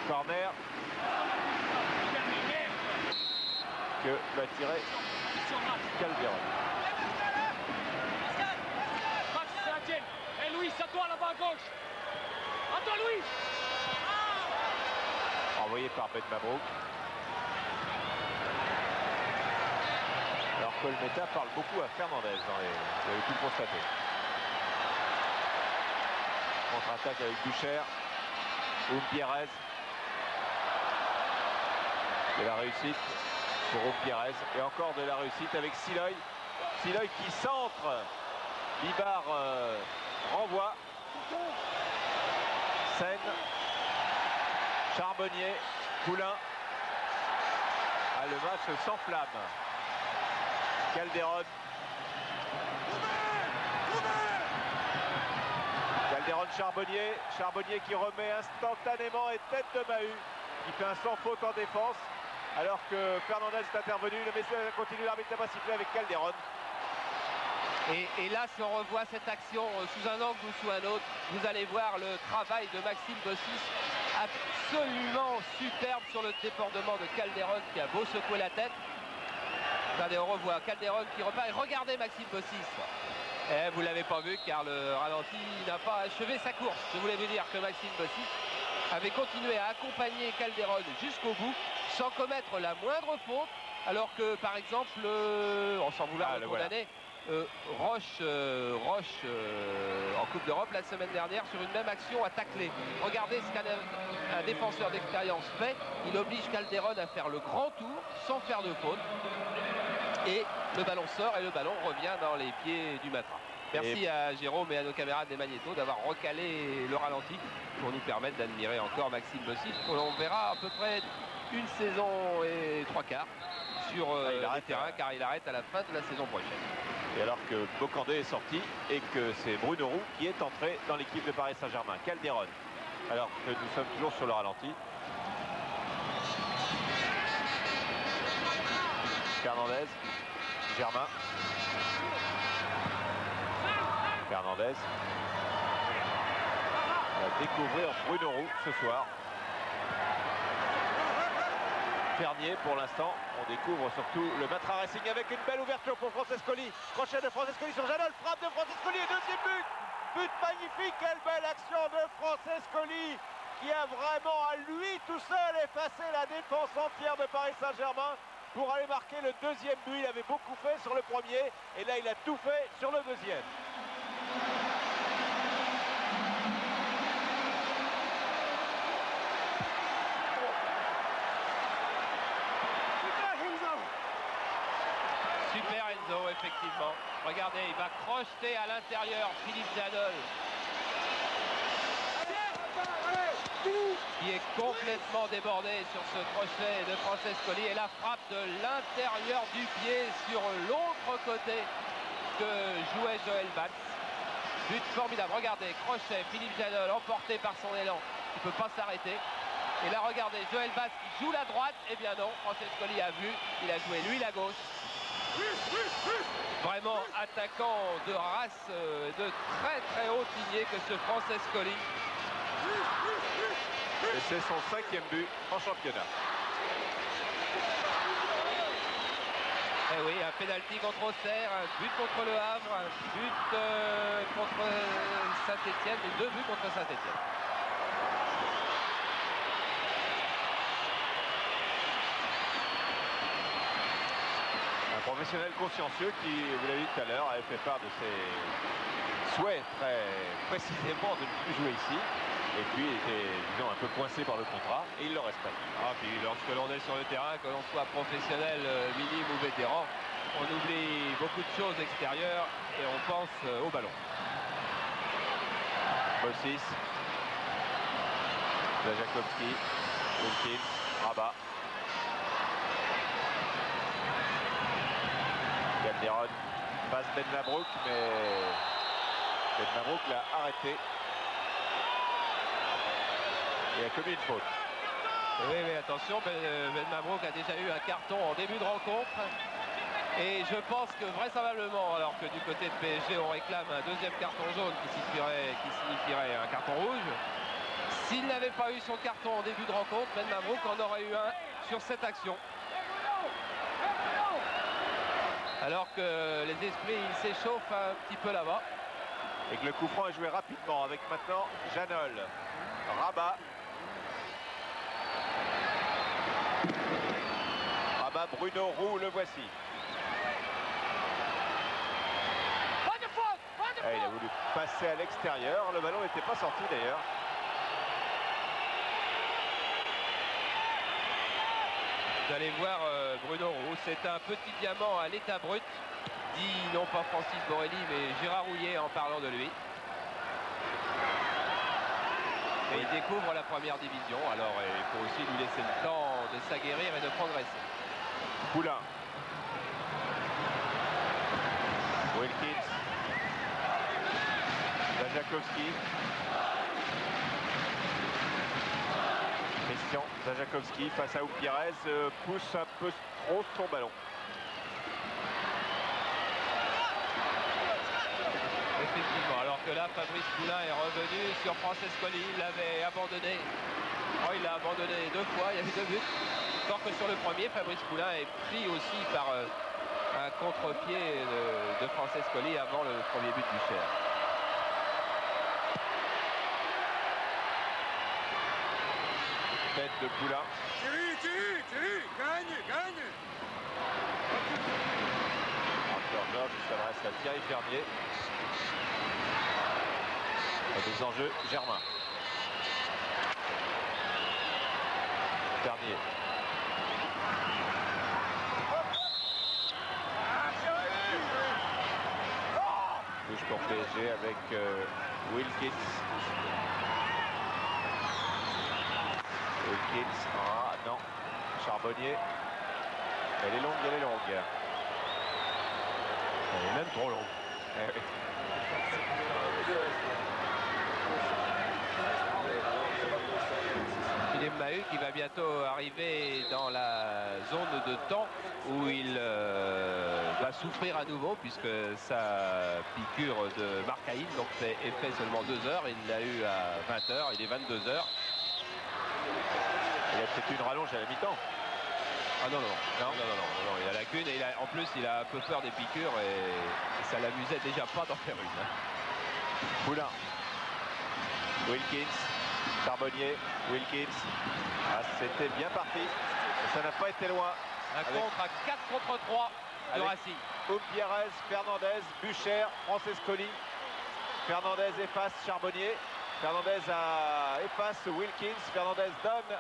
Corner que va tirer Calderon. Et Louis, à toi là-bas à gauche. À toi Louis. Envoyé par Ben Mabrouk. Alors Colmeta parle beaucoup à Fernandez vous avez pu le constater. Contre-attaque avec Bucher. Oum Pierrez. De la réussite pour Oum Pierrez. Et encore de la réussite avec Siloy. Siloy qui centre. Bibard renvoie. Sen. Charbonnier. Poulain. Ah, le match s'enflamme. Calderon. Calderon Charbonnier. Charbonnier qui remet instantanément et tête de Mahut. Qui fait un sans faute en défense. Alors que Fernandez est intervenu. Le message continue, l'arbitre n'a pas sifflé avec Calderon. Et là, si on revoit cette action sous un angle ou sous un autre, vous allez voir le travail de Maxime Bossis absolument superbe sur le débordement de Calderon qui a beau secouer la tête. Regardez, on revoit Calderon qui repart. Et regardez Maxime Bossis. Et vous ne l'avez pas vu car le ralenti n'a pas achevé sa course. Je voulais vous dire que Maxime Bossis avait continué à accompagner Calderon jusqu'au bout sans commettre la moindre faute. Alors que, par exemple, on s'en vouloir le condamner. Roche en Coupe d'Europe la semaine dernière sur une même action à tacler. Regardez ce qu'un défenseur d'expérience fait. Il oblige Calderon à faire le grand tour sans faire de faute. Et le ballon sort et le ballon revient dans les pieds du Matra. Merci à Jérôme et à nos camarades des Magnétos d'avoir recalé le ralenti pour nous permettre d'admirer encore Maxime Bossis. On verra à peu près une saison et 3 quarts sur le terrain car il arrête à la fin de la saison prochaine. Et alors que Bocandé est sorti et que c'est Bruno Roux qui est entré dans l'équipe de Paris Saint-Germain. Calderon, alors que nous sommes toujours sur le ralenti. Fernandez, Germain. Fernandez. On va découvrir Bruno Roux ce soir. Fernier pour l'instant, on découvre surtout le Matra Racing avec une belle ouverture pour Francescoli. Crochet de Francescoli sur Janol, frappe de Francescoli et deuxième but. But magnifique, quelle belle action de Francescoli qui a vraiment à lui tout seul effacé la défense entière de Paris Saint-Germain pour aller marquer le deuxième but. Il avait beaucoup fait sur le premier et là il a tout fait sur le deuxième. Super Enzo, effectivement. Regardez, il va crocheter à l'intérieur Philippe Janol, qui est complètement débordé sur ce crochet de Francescoli, et la frappe de l'intérieur du pied sur l'autre côté que jouait Joël Batz. But formidable. Regardez, crochet, Philippe Janol emporté par son élan, il ne peut pas s'arrêter. Et là, regardez, Joël Batz qui joue la droite. Eh bien non, Francescoli a vu, il a joué lui la gauche. Vraiment attaquant de race de très très haute lignée que ce Francescoli. Et c'est son 5e but en championnat. Eh oui, un pénalty contre Auxerre, un but contre Le Havre, un but contre Saint-Etienne et 2 buts contre Saint-Etienne. Un professionnel consciencieux qui, vous l'avez dit tout à l'heure, avait fait part de ses souhaits très précisément de ne plus jouer ici. Et puis était, disons, un peu coincé par le contrat et il le respecte. Ah, puis lorsque l'on est sur le terrain, que l'on soit professionnel, minime ou vétéran, on oublie beaucoup de choses extérieures et on pense au ballon. Bossis, Zajakovski, Wilkins, Rabat. Calderon passe Ben Mabrouk, mais Ben Mabrouk l'a arrêté. Il a commis une faute. Oui, mais attention, Ben Mabrouk a déjà eu un carton en début de rencontre. Et je pense que vraisemblablement, alors que du côté de PSG, on réclame un deuxième carton jaune qui signifierait un carton rouge. S'il n'avait pas eu son carton en début de rencontre, Ben Mabrouk en aurait eu un sur cette action. Alors que les esprits, ils s'échauffent un petit peu là-bas. Et que le coup franc est joué rapidement avec maintenant Janol. Rabat. Rabat, Bruno Roux, le voici. Et il a voulu passer à l'extérieur. Le ballon n'était pas sorti d'ailleurs. Vous allez voir Bruno Roux, c'est un petit diamant à l'état brut, dit non pas Francis Borelli mais Gérard Rouillet en parlant de lui. Et il découvre la première division, alors il faut aussi lui laisser le temps de s'aguerrir et de progresser. Poulain. Wilkins. Zajakovski. Christian Zajakovski face à Oupirez pousse un peu trop son ballon. Effectivement, alors que là Fabrice Poulain est revenu sur Francescoli, il l'avait abandonné. Oh, il l'a abandonné 2 fois, il y avait 2 buts. Tant que sur le premier, Fabrice Poulain est pris aussi par un contre-pied de Francescoli avant le premier but du Cher. Tête de Poulain. Gagne. Encore qui s'adresse à Thierry Fernier. Et des enjeux, Germain. Fernier. Touche pour PSG avec Wilkins. Wilkins, ah non, Charbonnier. Elle est longue, elle est longue. Elle est même trop longue. Eh oui. Philippe Mahut qui va bientôt arriver dans la zone de temps où il va souffrir à nouveau puisque sa piqûre de marcaïne donc c'est effet seulement 2 heures. Il l'a eu à 20 h, il est 22 h. Il a peut-être une rallonge à la mi-temps. Ah non, il a la cune et en plus il a un peu peur des piqûres et ça l'amusait déjà pas d'en faire une. Poulain. Wilkins. Charbonnier, Wilkins. Ah, c'était bien parti. Et ça n'a pas été loin. Un contre à 4 contre 3 de Racing. Pierrez, Fernandez, Bucher, Francescoli. Fernandez efface Charbonnier. Fernandez efface Wilkins. Fernandez donne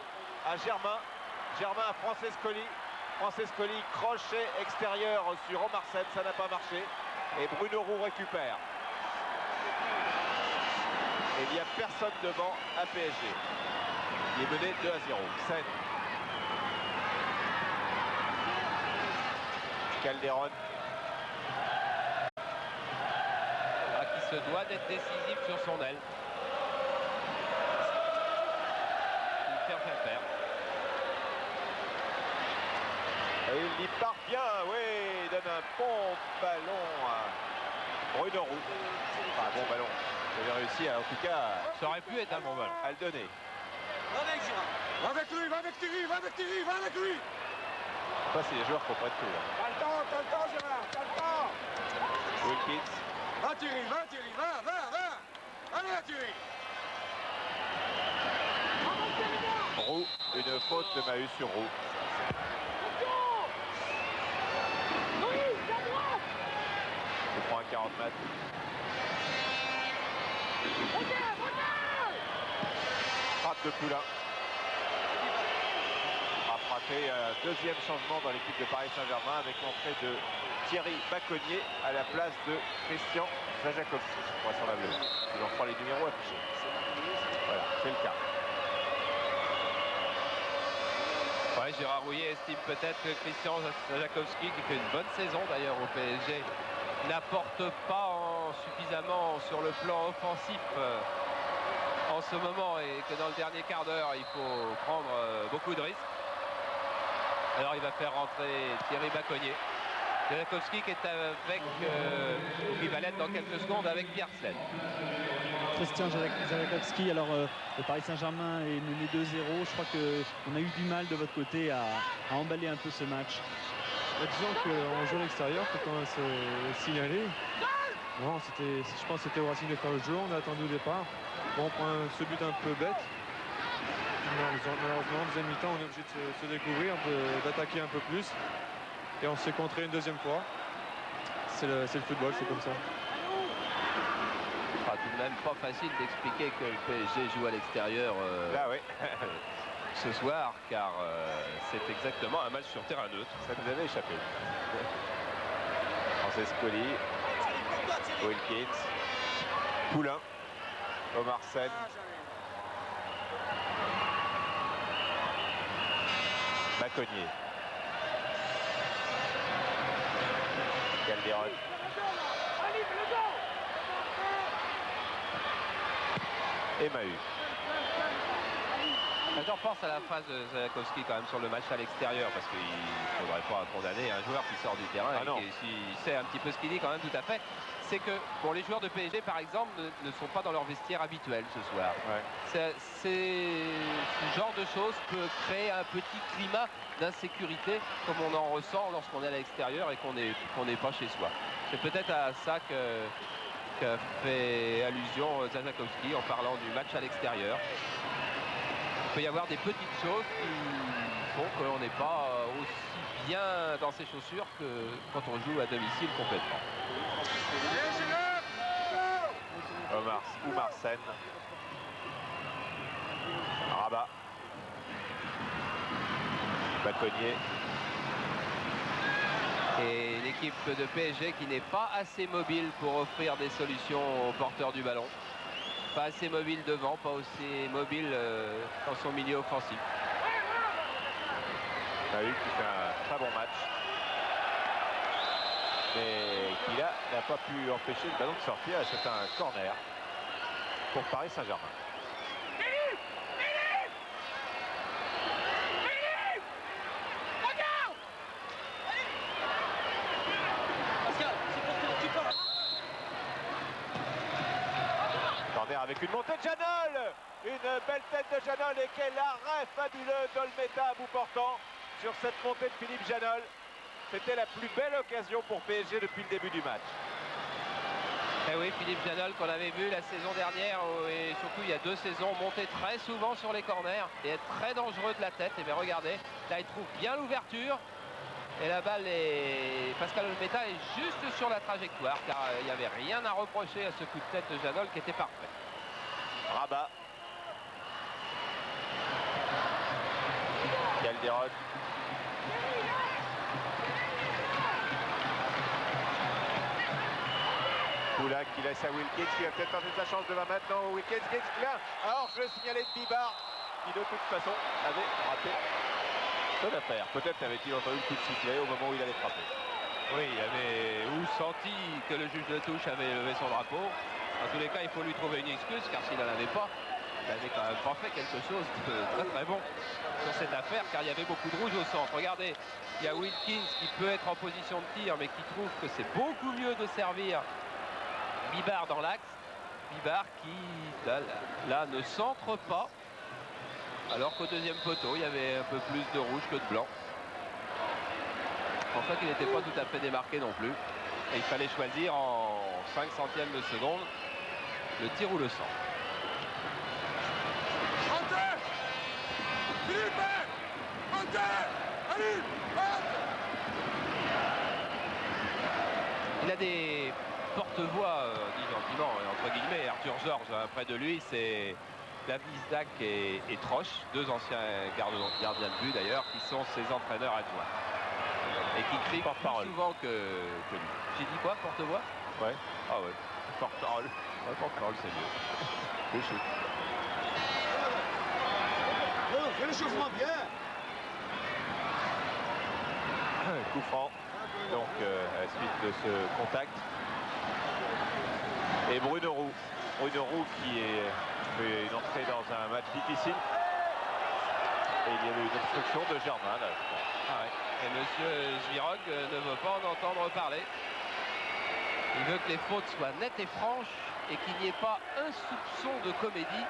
à Germain. Germain à Francescoli. Francescoli, crochet extérieur sur Omarsen, ça n'a pas marché. Et Bruno Roux récupère. Et il n'y a personne devant à PSG. Il est mené 2 à 0. Seine. Calderon. Qui se doit d'être décisif sur son aile. Il fait faire. Et il y parvient, oui, il donne un bon ballon à Bruno Roux. Enfin, un bon ballon. Il avait réussi à, en tout cas, Ça aurait pu être un bon ballon. à le donner. Va avec Gérard. Va avec lui, va avec Thierry, va avec Thierry, va avec lui. Ça, c'est les joueurs qui comprennent tout. T'as le temps Gérard, t'as le temps. Wilkins. Va Thierry, va. Allez Thierry. Roux, une faute de Mahus sur Roux. Il prend un 40 mètres. Frappe de Poulain. A frappé un deuxième changement dans l'équipe de Paris Saint-Germain avec l'entrée de Thierry Baconnier à la place de Christian Zajakovski. Vraisemblablement. Ils en font les numéros affichés. Voilà, c'est le cas. Ouais, Gérard Rouillet estime peut-être que Christian Zajakovski, qui fait une bonne saison d'ailleurs au PSG, n'apporte pas suffisamment sur le plan offensif en ce moment, et que dans le dernier quart d'heure il faut prendre beaucoup de risques. Alors il va faire rentrer Thierry Baconnier. Zajakovski qui est avec qui va l'être dans quelques secondes avec Pierre Sled. Christian Zajakovski, alors le Paris Saint-Germain est mené 2-0. Je crois qu'on a eu du mal de votre côté à emballer un peu ce match. Disons qu'on joue à l'extérieur, faut quand même se signaler. Bon, je pense que c'était au Racing de faire le jeu, on a attendu au départ. Bon, on prend ce but un peu bête. Malheureusement, en deuxième mi-temps, on est obligé de se découvrir, d'attaquer un peu plus. Et on s'est contré une deuxième fois. C'est le football, c'est comme ça. Ce sera tout de même pas facile d'expliquer que le PSG joue à l'extérieur Là, oui. ce soir, car c'est exactement un match sur terrain neutre. Ça nous avait échappé. Francescoli, Wilkins, Poulain, Omarsen. Baconnier. Calderon. Et Mahus. Je repense à la phrase de Zajakovski quand même sur le match à l'extérieur, parce qu'il ne faudrait pas condamner un joueur qui sort du terrain et qui sait un petit peu ce qu'il dit quand même, tout à fait. C'est que bon, les joueurs de PSG par exemple ne sont pas dans leur vestiaire habituel ce soir. Ouais. Ce genre de choses peut créer un petit climat d'insécurité comme on en ressent lorsqu'on est à l'extérieur et qu'on n'est pas chez soi. C'est peut-être à ça qu'a fait allusion Zajakovski en parlant du match à l'extérieur. Il peut y avoir des petites choses qui font qu'on n'est pas aussi bien dans ses chaussures que quand on joue à domicile complètement. Omarsen. Rabat. Baconnier. Et l'équipe de PSG qui n'est pas assez mobile pour offrir des solutions aux porteurs du ballon. Pas assez mobile devant, pas aussi mobile dans son milieu offensif. Mahus qui fait un très bon match. Mais qui là n'a pas pu empêcher le ballon de sortir, et c'est un corner pour Paris Saint-Germain. Corner avec une montée de Janol, une belle tête de Janol, et quel arrêt fabuleux d'Olmeta à bout portant sur cette montée de Philippe Janol. C'était la plus belle occasion pour PSG depuis le début du match. Et oui, Philippe Janol qu'on avait vu la saison dernière et surtout il y a 2 saisons monter très souvent sur les corners et être très dangereux de la tête. Et bien regardez, là il trouve bien l'ouverture et la balle est... Pascal Olmeta est juste sur la trajectoire car il n'y avait rien à reprocher à ce coup de tête de Janol qui était parfait. Rabat. Calderon. Poulain qui laisse à Wilkins qui va peut-être tenter sa chance devant maintenant. Wilkins qui exclut. Alors je signalais de Bibar qui de toute façon avait raté son affaire. Peut-être avait-il entendu le coup de sifflet au moment où il allait frapper. Oui, il avait ou senti que le juge de touche avait levé son drapeau. En tous les cas, il faut lui trouver une excuse car s'il n'en avait pas, il avait quand même pas fait quelque chose de très très bon sur cette affaire car il y avait beaucoup de rouge au centre. Regardez, il y a Wilkins qui peut être en position de tir mais qui trouve que c'est beaucoup mieux de servir Bibar dans l'axe. Bibar qui là ne centre pas alors qu'au deuxième poteau il y avait un peu plus de rouge que de blanc. En fait il n'était pas tout à fait démarqué non plus et il fallait choisir en 5 centièmes de seconde le tir ou le centre. Il a des porte-voix, dit gentiment, entre guillemets, Arthur Georges, près de lui, c'est David Zdak et Troche, 2 anciens gardiens de but d'ailleurs, qui sont ses entraîneurs adjoints. Et qui crient plus souvent que lui. J'ai dit quoi, porte-voix? Ouais. Ah ouais. Porte-parole. Ouais, porte-parole, c'est mieux. Le shoot. Fais l'échauffement bien. Coup franc. Donc à la suite de ce contact. Et Bruno Roux. Bruno Roux qui fait une entrée dans un match difficile. Et il y avait une obstruction de Germain là, je pense. Ah ouais. Et monsieur Zvirog ne veut pas en entendre parler. Il veut que les fautes soient nettes et franches et qu'il n'y ait pas un soupçon de comédie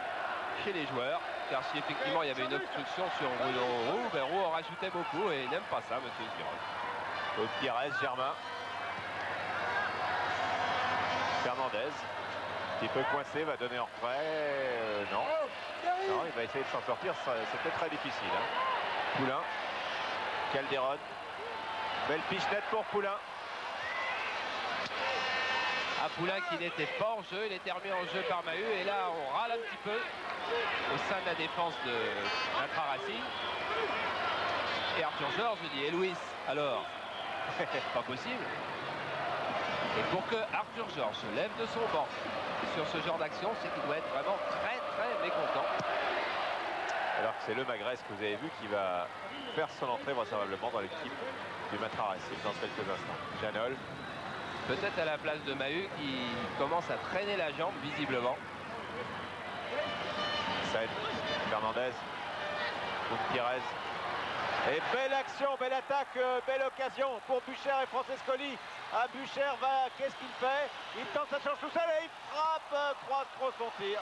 chez les joueurs. Car si effectivement il y avait une obstruction sur Bruno Roux, ben Roux en rajoutait beaucoup et il n'aime pas ça, monsieur Zvirog. Donc qui reste Germain. Fernandez. Un petit peu coincé, va donner en retrait. Non. Non, il va essayer de s'en sortir. C'était très difficile. Hein. Poulain. Calderon. Belle pichenette pour Poulain. À Poulain qui n'était pas en jeu, il était remis en jeu par Mahut et là on râle un petit peu au sein de la défense de Matra Racing. Et Arthur Georges dit, et Louis, alors pas possible. Et pour que Arthur Georges se lève de son banc sur ce genre d'action, c'est qu'il doit être vraiment très très mécontent. Alors que c'est le Magresse que vous avez vu qui va faire son entrée vraisemblablement dans l'équipe du Matra Racing dans quelques instants. Janol. Peut-être à la place de Mahut qui commence à traîner la jambe visiblement. Sen, Fernandez, Gutiérrez. Et belle action, belle attaque, belle occasion pour Bucher et Francescoli. Ah, Bucher va, qu'est-ce qu'il fait? Il tente sa chance tout seul et il frappe, croise trop son tir.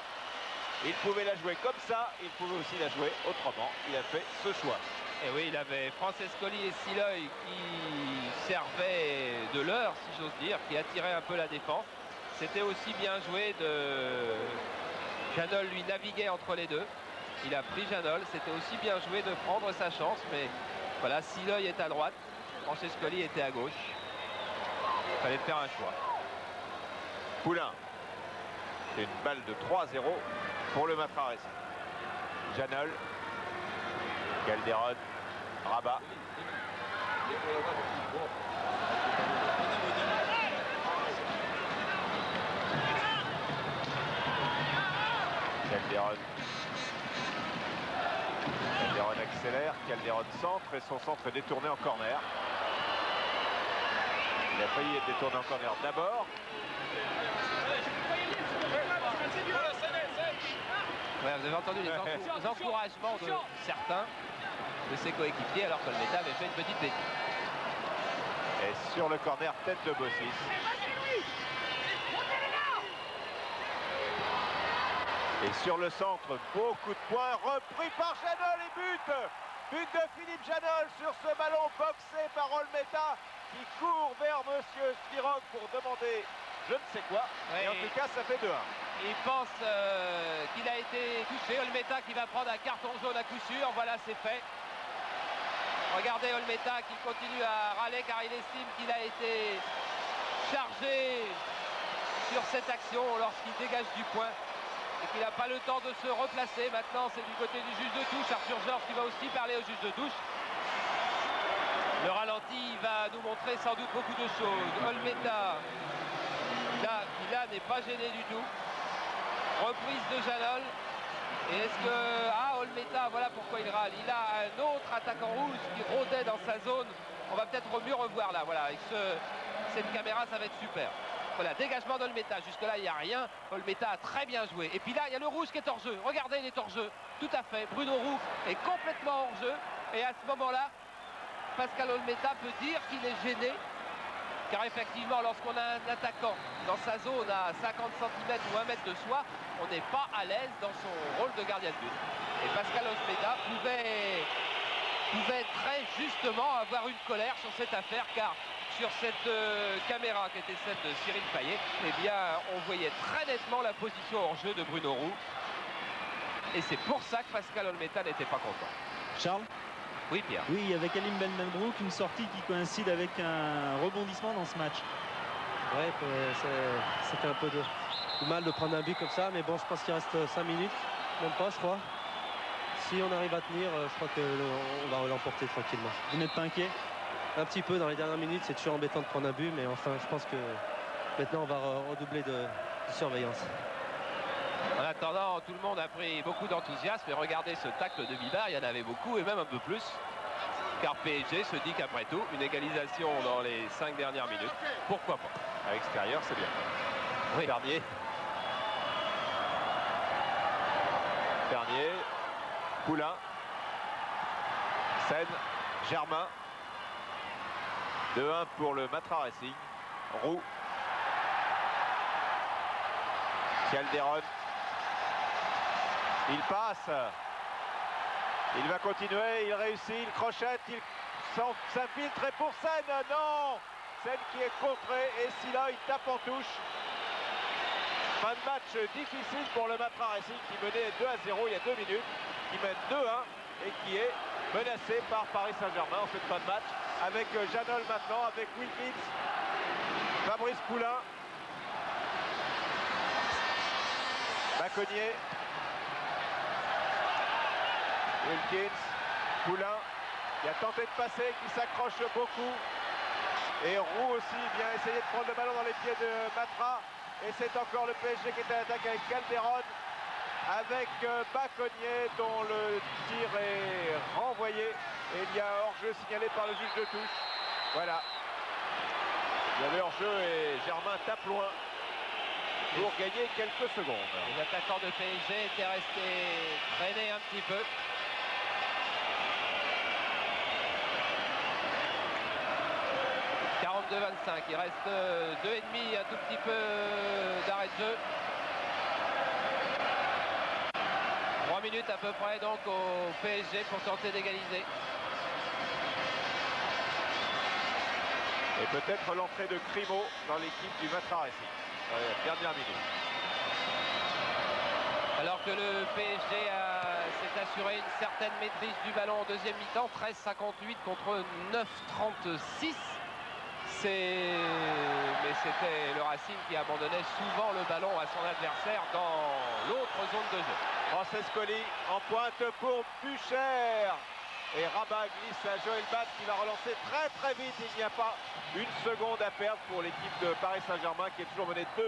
Il pouvait la jouer comme ça, il pouvait aussi la jouer autrement. Il a fait ce choix. Et oui, il avait Francescoli et Siloy qui servaient de leurre, si j'ose dire, qui attiraient un peu la défense. C'était aussi bien joué de... Janol lui naviguait entre les deux. Il a pris Janol, c'était aussi bien joué de prendre sa chance, mais voilà, Siloy est à droite, Francescoli était à gauche. Il fallait faire un choix. Poulain. C'est une balle de 3-0 pour le Matra Racing. Janol. Calderon. Rabat. Calderon. Calderon accélère. Calderon centre et son centre est détourné en corner. Il a failli être détourné en corner d'abord. Ouais, vous avez entendu les encouragements de certains de ses coéquipiers alors que le Meta avait fait une petite bêtise. Et sur le corner, tête de Bossis. Et sur le centre, beaucoup de points, repris par Janol et but. But de Philippe Janol sur ce ballon boxé par Olmeta qui court vers monsieur Zvirog pour demander je ne sais quoi. Ouais, et en tout cas, ça fait 2-1. Il pense qu'il a été touché. Olmeta qui va prendre un carton jaune à coup sûr. Voilà, c'est fait. Regardez Olmeta qui continue à râler car il estime qu'il a été chargé sur cette action lorsqu'il dégage du point et qu'il n'a pas le temps de se replacer. Maintenant, c'est du côté du juge de touche. Arthur Georges qui va aussi parler au juge de touche. Le ralenti va nous montrer sans doute beaucoup de choses. Olmeta, qui là n'est pas gêné du tout. Reprise de Janol. Et est-ce que... Ah, Olmeta, voilà pourquoi il râle. Il a un autre attaquant rouge qui rôdait dans sa zone. On va peut-être mieux revoir là. Voilà, avec cette caméra, ça va être super. Voilà, dégagement d'Olmeta. Jusque-là, il n'y a rien. Olmeta a très bien joué. Et puis là, il y a le rouge qui est hors jeu. Regardez, il est hors jeu. Tout à fait. Bruno Roux est complètement hors jeu. Et à ce moment-là, Pascal Olmeta peut dire qu'il est gêné. Car effectivement, lorsqu'on a un attaquant dans sa zone à 50 cm ou 1 mètre de soi, on n'est pas à l'aise dans son rôle de gardien de but. Et Pascal Olmeta pouvait très justement avoir une colère sur cette affaire, car sur cette caméra qui était celle de Cyril Payet, eh bien, on voyait très nettement la position hors jeu de Bruno Roux. Et c'est pour ça que Pascal Olmeta n'était pas content. Charles? Oui, Pierre. Oui, avec Alim Benbrouk, une sortie qui coïncide avec un rebondissement dans ce match. Ouais, ça fait un peu de mal de prendre un but comme ça, mais bon, je pense qu'il reste 5 minutes, même pas, je crois. Si on arrive à tenir, je crois qu'on va l'emporter tranquillement. Vous n'êtes pas inquiet? Un petit peu dans les dernières minutes, c'est toujours embêtant de prendre un but, mais enfin, je pense que maintenant, on va redoubler de surveillance. En attendant, tout le monde a pris beaucoup d'enthousiasme et regardez ce tacle de Bibar, il y en avait beaucoup et même un peu plus. Car PSG se dit qu'après tout, une égalisation dans les 5 dernières minutes, pourquoi pas? À l'extérieur, c'est bien. Oui. Bernier, Poulain, Seine, Germain. 2-1 pour le Matra Racing. Roux. Calderon. Il passe. Il va continuer, il réussit, il crochette, il s'infiltre et pour Seine, non! Seine qui est contré et Silla, il tape en touche. Fin de match difficile pour le Matra Racing qui menait 2-0 il y a 2 minutes, qui mène 2-1 et qui est menacé par Paris Saint-Germain en cette fin de match. Avec Janol maintenant, avec Wilkins, Fabrice Poulain, Baconnier, Wilkins, Poulain qui a tenté de passer, qui s'accroche beaucoup. Et Roux aussi vient essayer de prendre le ballon dans les pieds de Matra. Et c'est encore le PSG qui est à l'attaque avec Calderon, avec Baconnier dont le tir est renvoyé. Et il y a hors-jeu signalé par le juge de touche. Voilà. Il y avait hors-jeu et Germain tape loin pour gagner quelques secondes. Les attaquants de PSG étaient restés traînés un petit peu. « 42-25, il reste 2,5, un tout petit peu d'arrêt de jeu. 3 minutes à peu près donc au PSG pour tenter d'égaliser. Et peut-être l'entrée de Crimo dans l'équipe du Matra Racing. Dernière minute. Alors que le PSG s'est assuré une certaine maîtrise du ballon en deuxième mi-temps, 13-58 contre 9-36. Mais c'était le Racing qui abandonnait souvent le ballon à son adversaire dans l'autre zone de jeu. Francescoli en pointe pour Bucher. Et Rabat glisse à Joël Bat qui va relancer très vite. Il n'y a pas une seconde à perdre pour l'équipe de Paris Saint-Germain qui est toujours menée 2-1.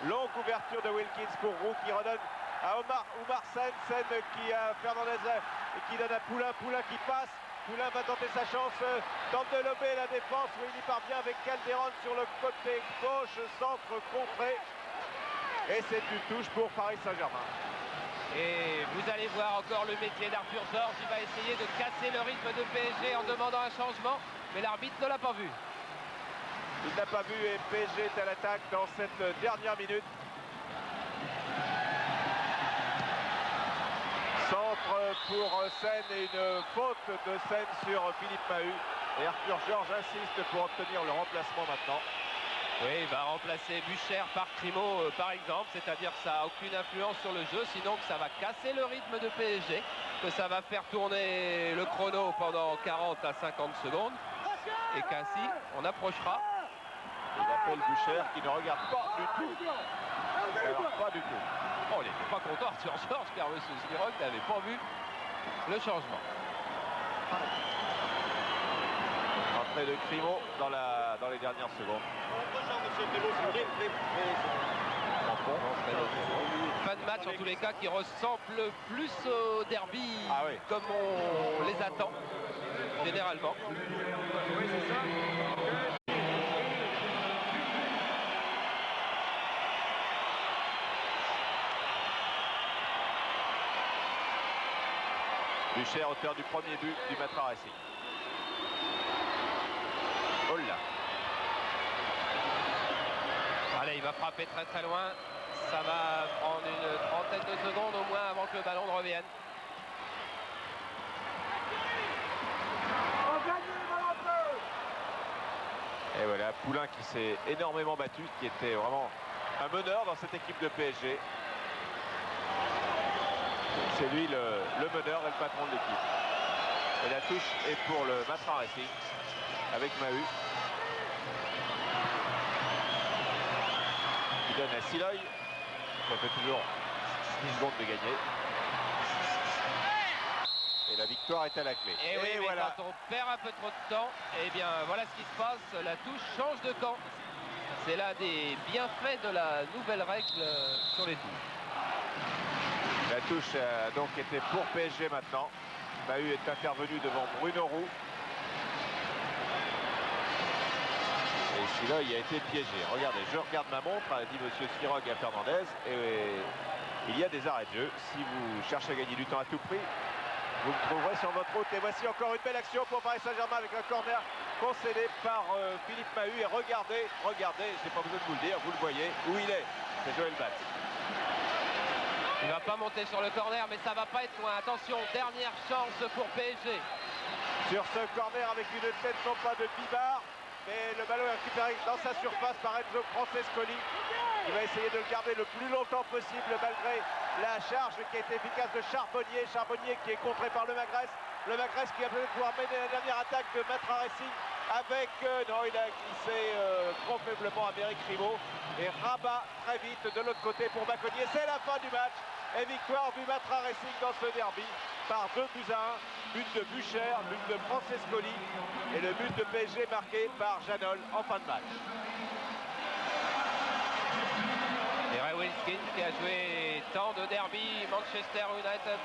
Longue ouverture de Wilkins pour Roux qui redonne à Oumar Seine. Seine qui a Fernandez et qui donne à Poulain. Poulain qui passe. Poulain va tenter sa chance, tente de lober la défense où il y parvient avec Calderon sur le côté gauche, centre contré. Et c'est une touche pour Paris Saint-Germain. Et vous allez voir encore le métier d'Arthur Georges. Il va essayer de casser le rythme de PSG en demandant un changement, mais l'arbitre ne l'a pas vu. Il n'a pas vu et PSG est à l'attaque dans cette dernière minute. Centre pour Seine et une faute de Seine sur Philippe Mahut. Et Arthur Georges insiste pour obtenir le remplacement maintenant. Oui, il va remplacer Bucher par Crimo par exemple, c'est-à-dire que ça n'a aucune influence sur le jeu, sinon que ça va casser le rythme de PSG, que ça va faire tourner le chrono pendant 40 à 50 secondes et qu'ainsi on approchera. Il appelle Bucher qui ne regarde pas du tout. Alors, pas du tout. Oh, il n'était pas content sur Georges car M. Siroc n'avait pas vu le changement. Entrée de Crimo dans les dernières secondes. Fin de match en tous les cas qui ressemble plus au derby comme on les attend généralement. Bucher, auteur du premier but du Matra Racing. Oh là. Allez, il va frapper très très loin. Ça va prendre une trentaine de secondes au moins avant que le ballon ne revienne. Et voilà, Poulain qui s'est énormément battu, qui était vraiment un meneur dans cette équipe de PSG. C'est lui le meneur et le patron de l'équipe. Et la touche est pour le Matra Racing avec Mahut. Il donne à Siloy. Ça fait toujours 10 secondes de gagner. Et la victoire est à la clé. Et oui, mais voilà. Quand on perd un peu trop de temps, eh bien voilà ce qui se passe. La touche change de camp. C'est l'un des bienfaits de la nouvelle règle sur les touches. La touche a donc été pour PSG maintenant. Mahut est intervenu devant Bruno Roux. Et Siloy a été piégé. Regardez, je regarde ma montre, a dit monsieur Sirog à Fernandez. Et il y a des arrêts de jeu. Si vous cherchez à gagner du temps à tout prix, vous me trouverez sur votre route. Et voici encore une belle action pour Paris Saint-Germain avec un corner concédé par Philippe Mahut. Et regardez, j'ai pas besoin de vous le dire, vous le voyez, où il est. C'est Joël Batz. Il va pas monter sur le corner, mais ça va pas être loin. Attention, dernière chance pour PSG. Sur ce corner avec une tête non pas de Bibar, mais le ballon est récupéré dans sa surface par Enzo Francescoli. Il va essayer de le garder le plus longtemps possible malgré la charge qui a été efficace de Charbonnier. Charbonnier qui est contré par le Magresse. Le Magresse qui va peut-être pouvoir mener la dernière attaque de Matra Racing avec... non, il a glissé trop faiblement à Béric Crimo. Et Rabat très vite de l'autre côté pour Baconnier. C'est la fin du match. Et victoire du Matra Racing dans ce derby par 2-1. But de Bucher, but de Francescoli et le but de PSG marqué par Janol en fin de match. Et Ray Wilkins qui a joué tant de derby Manchester United.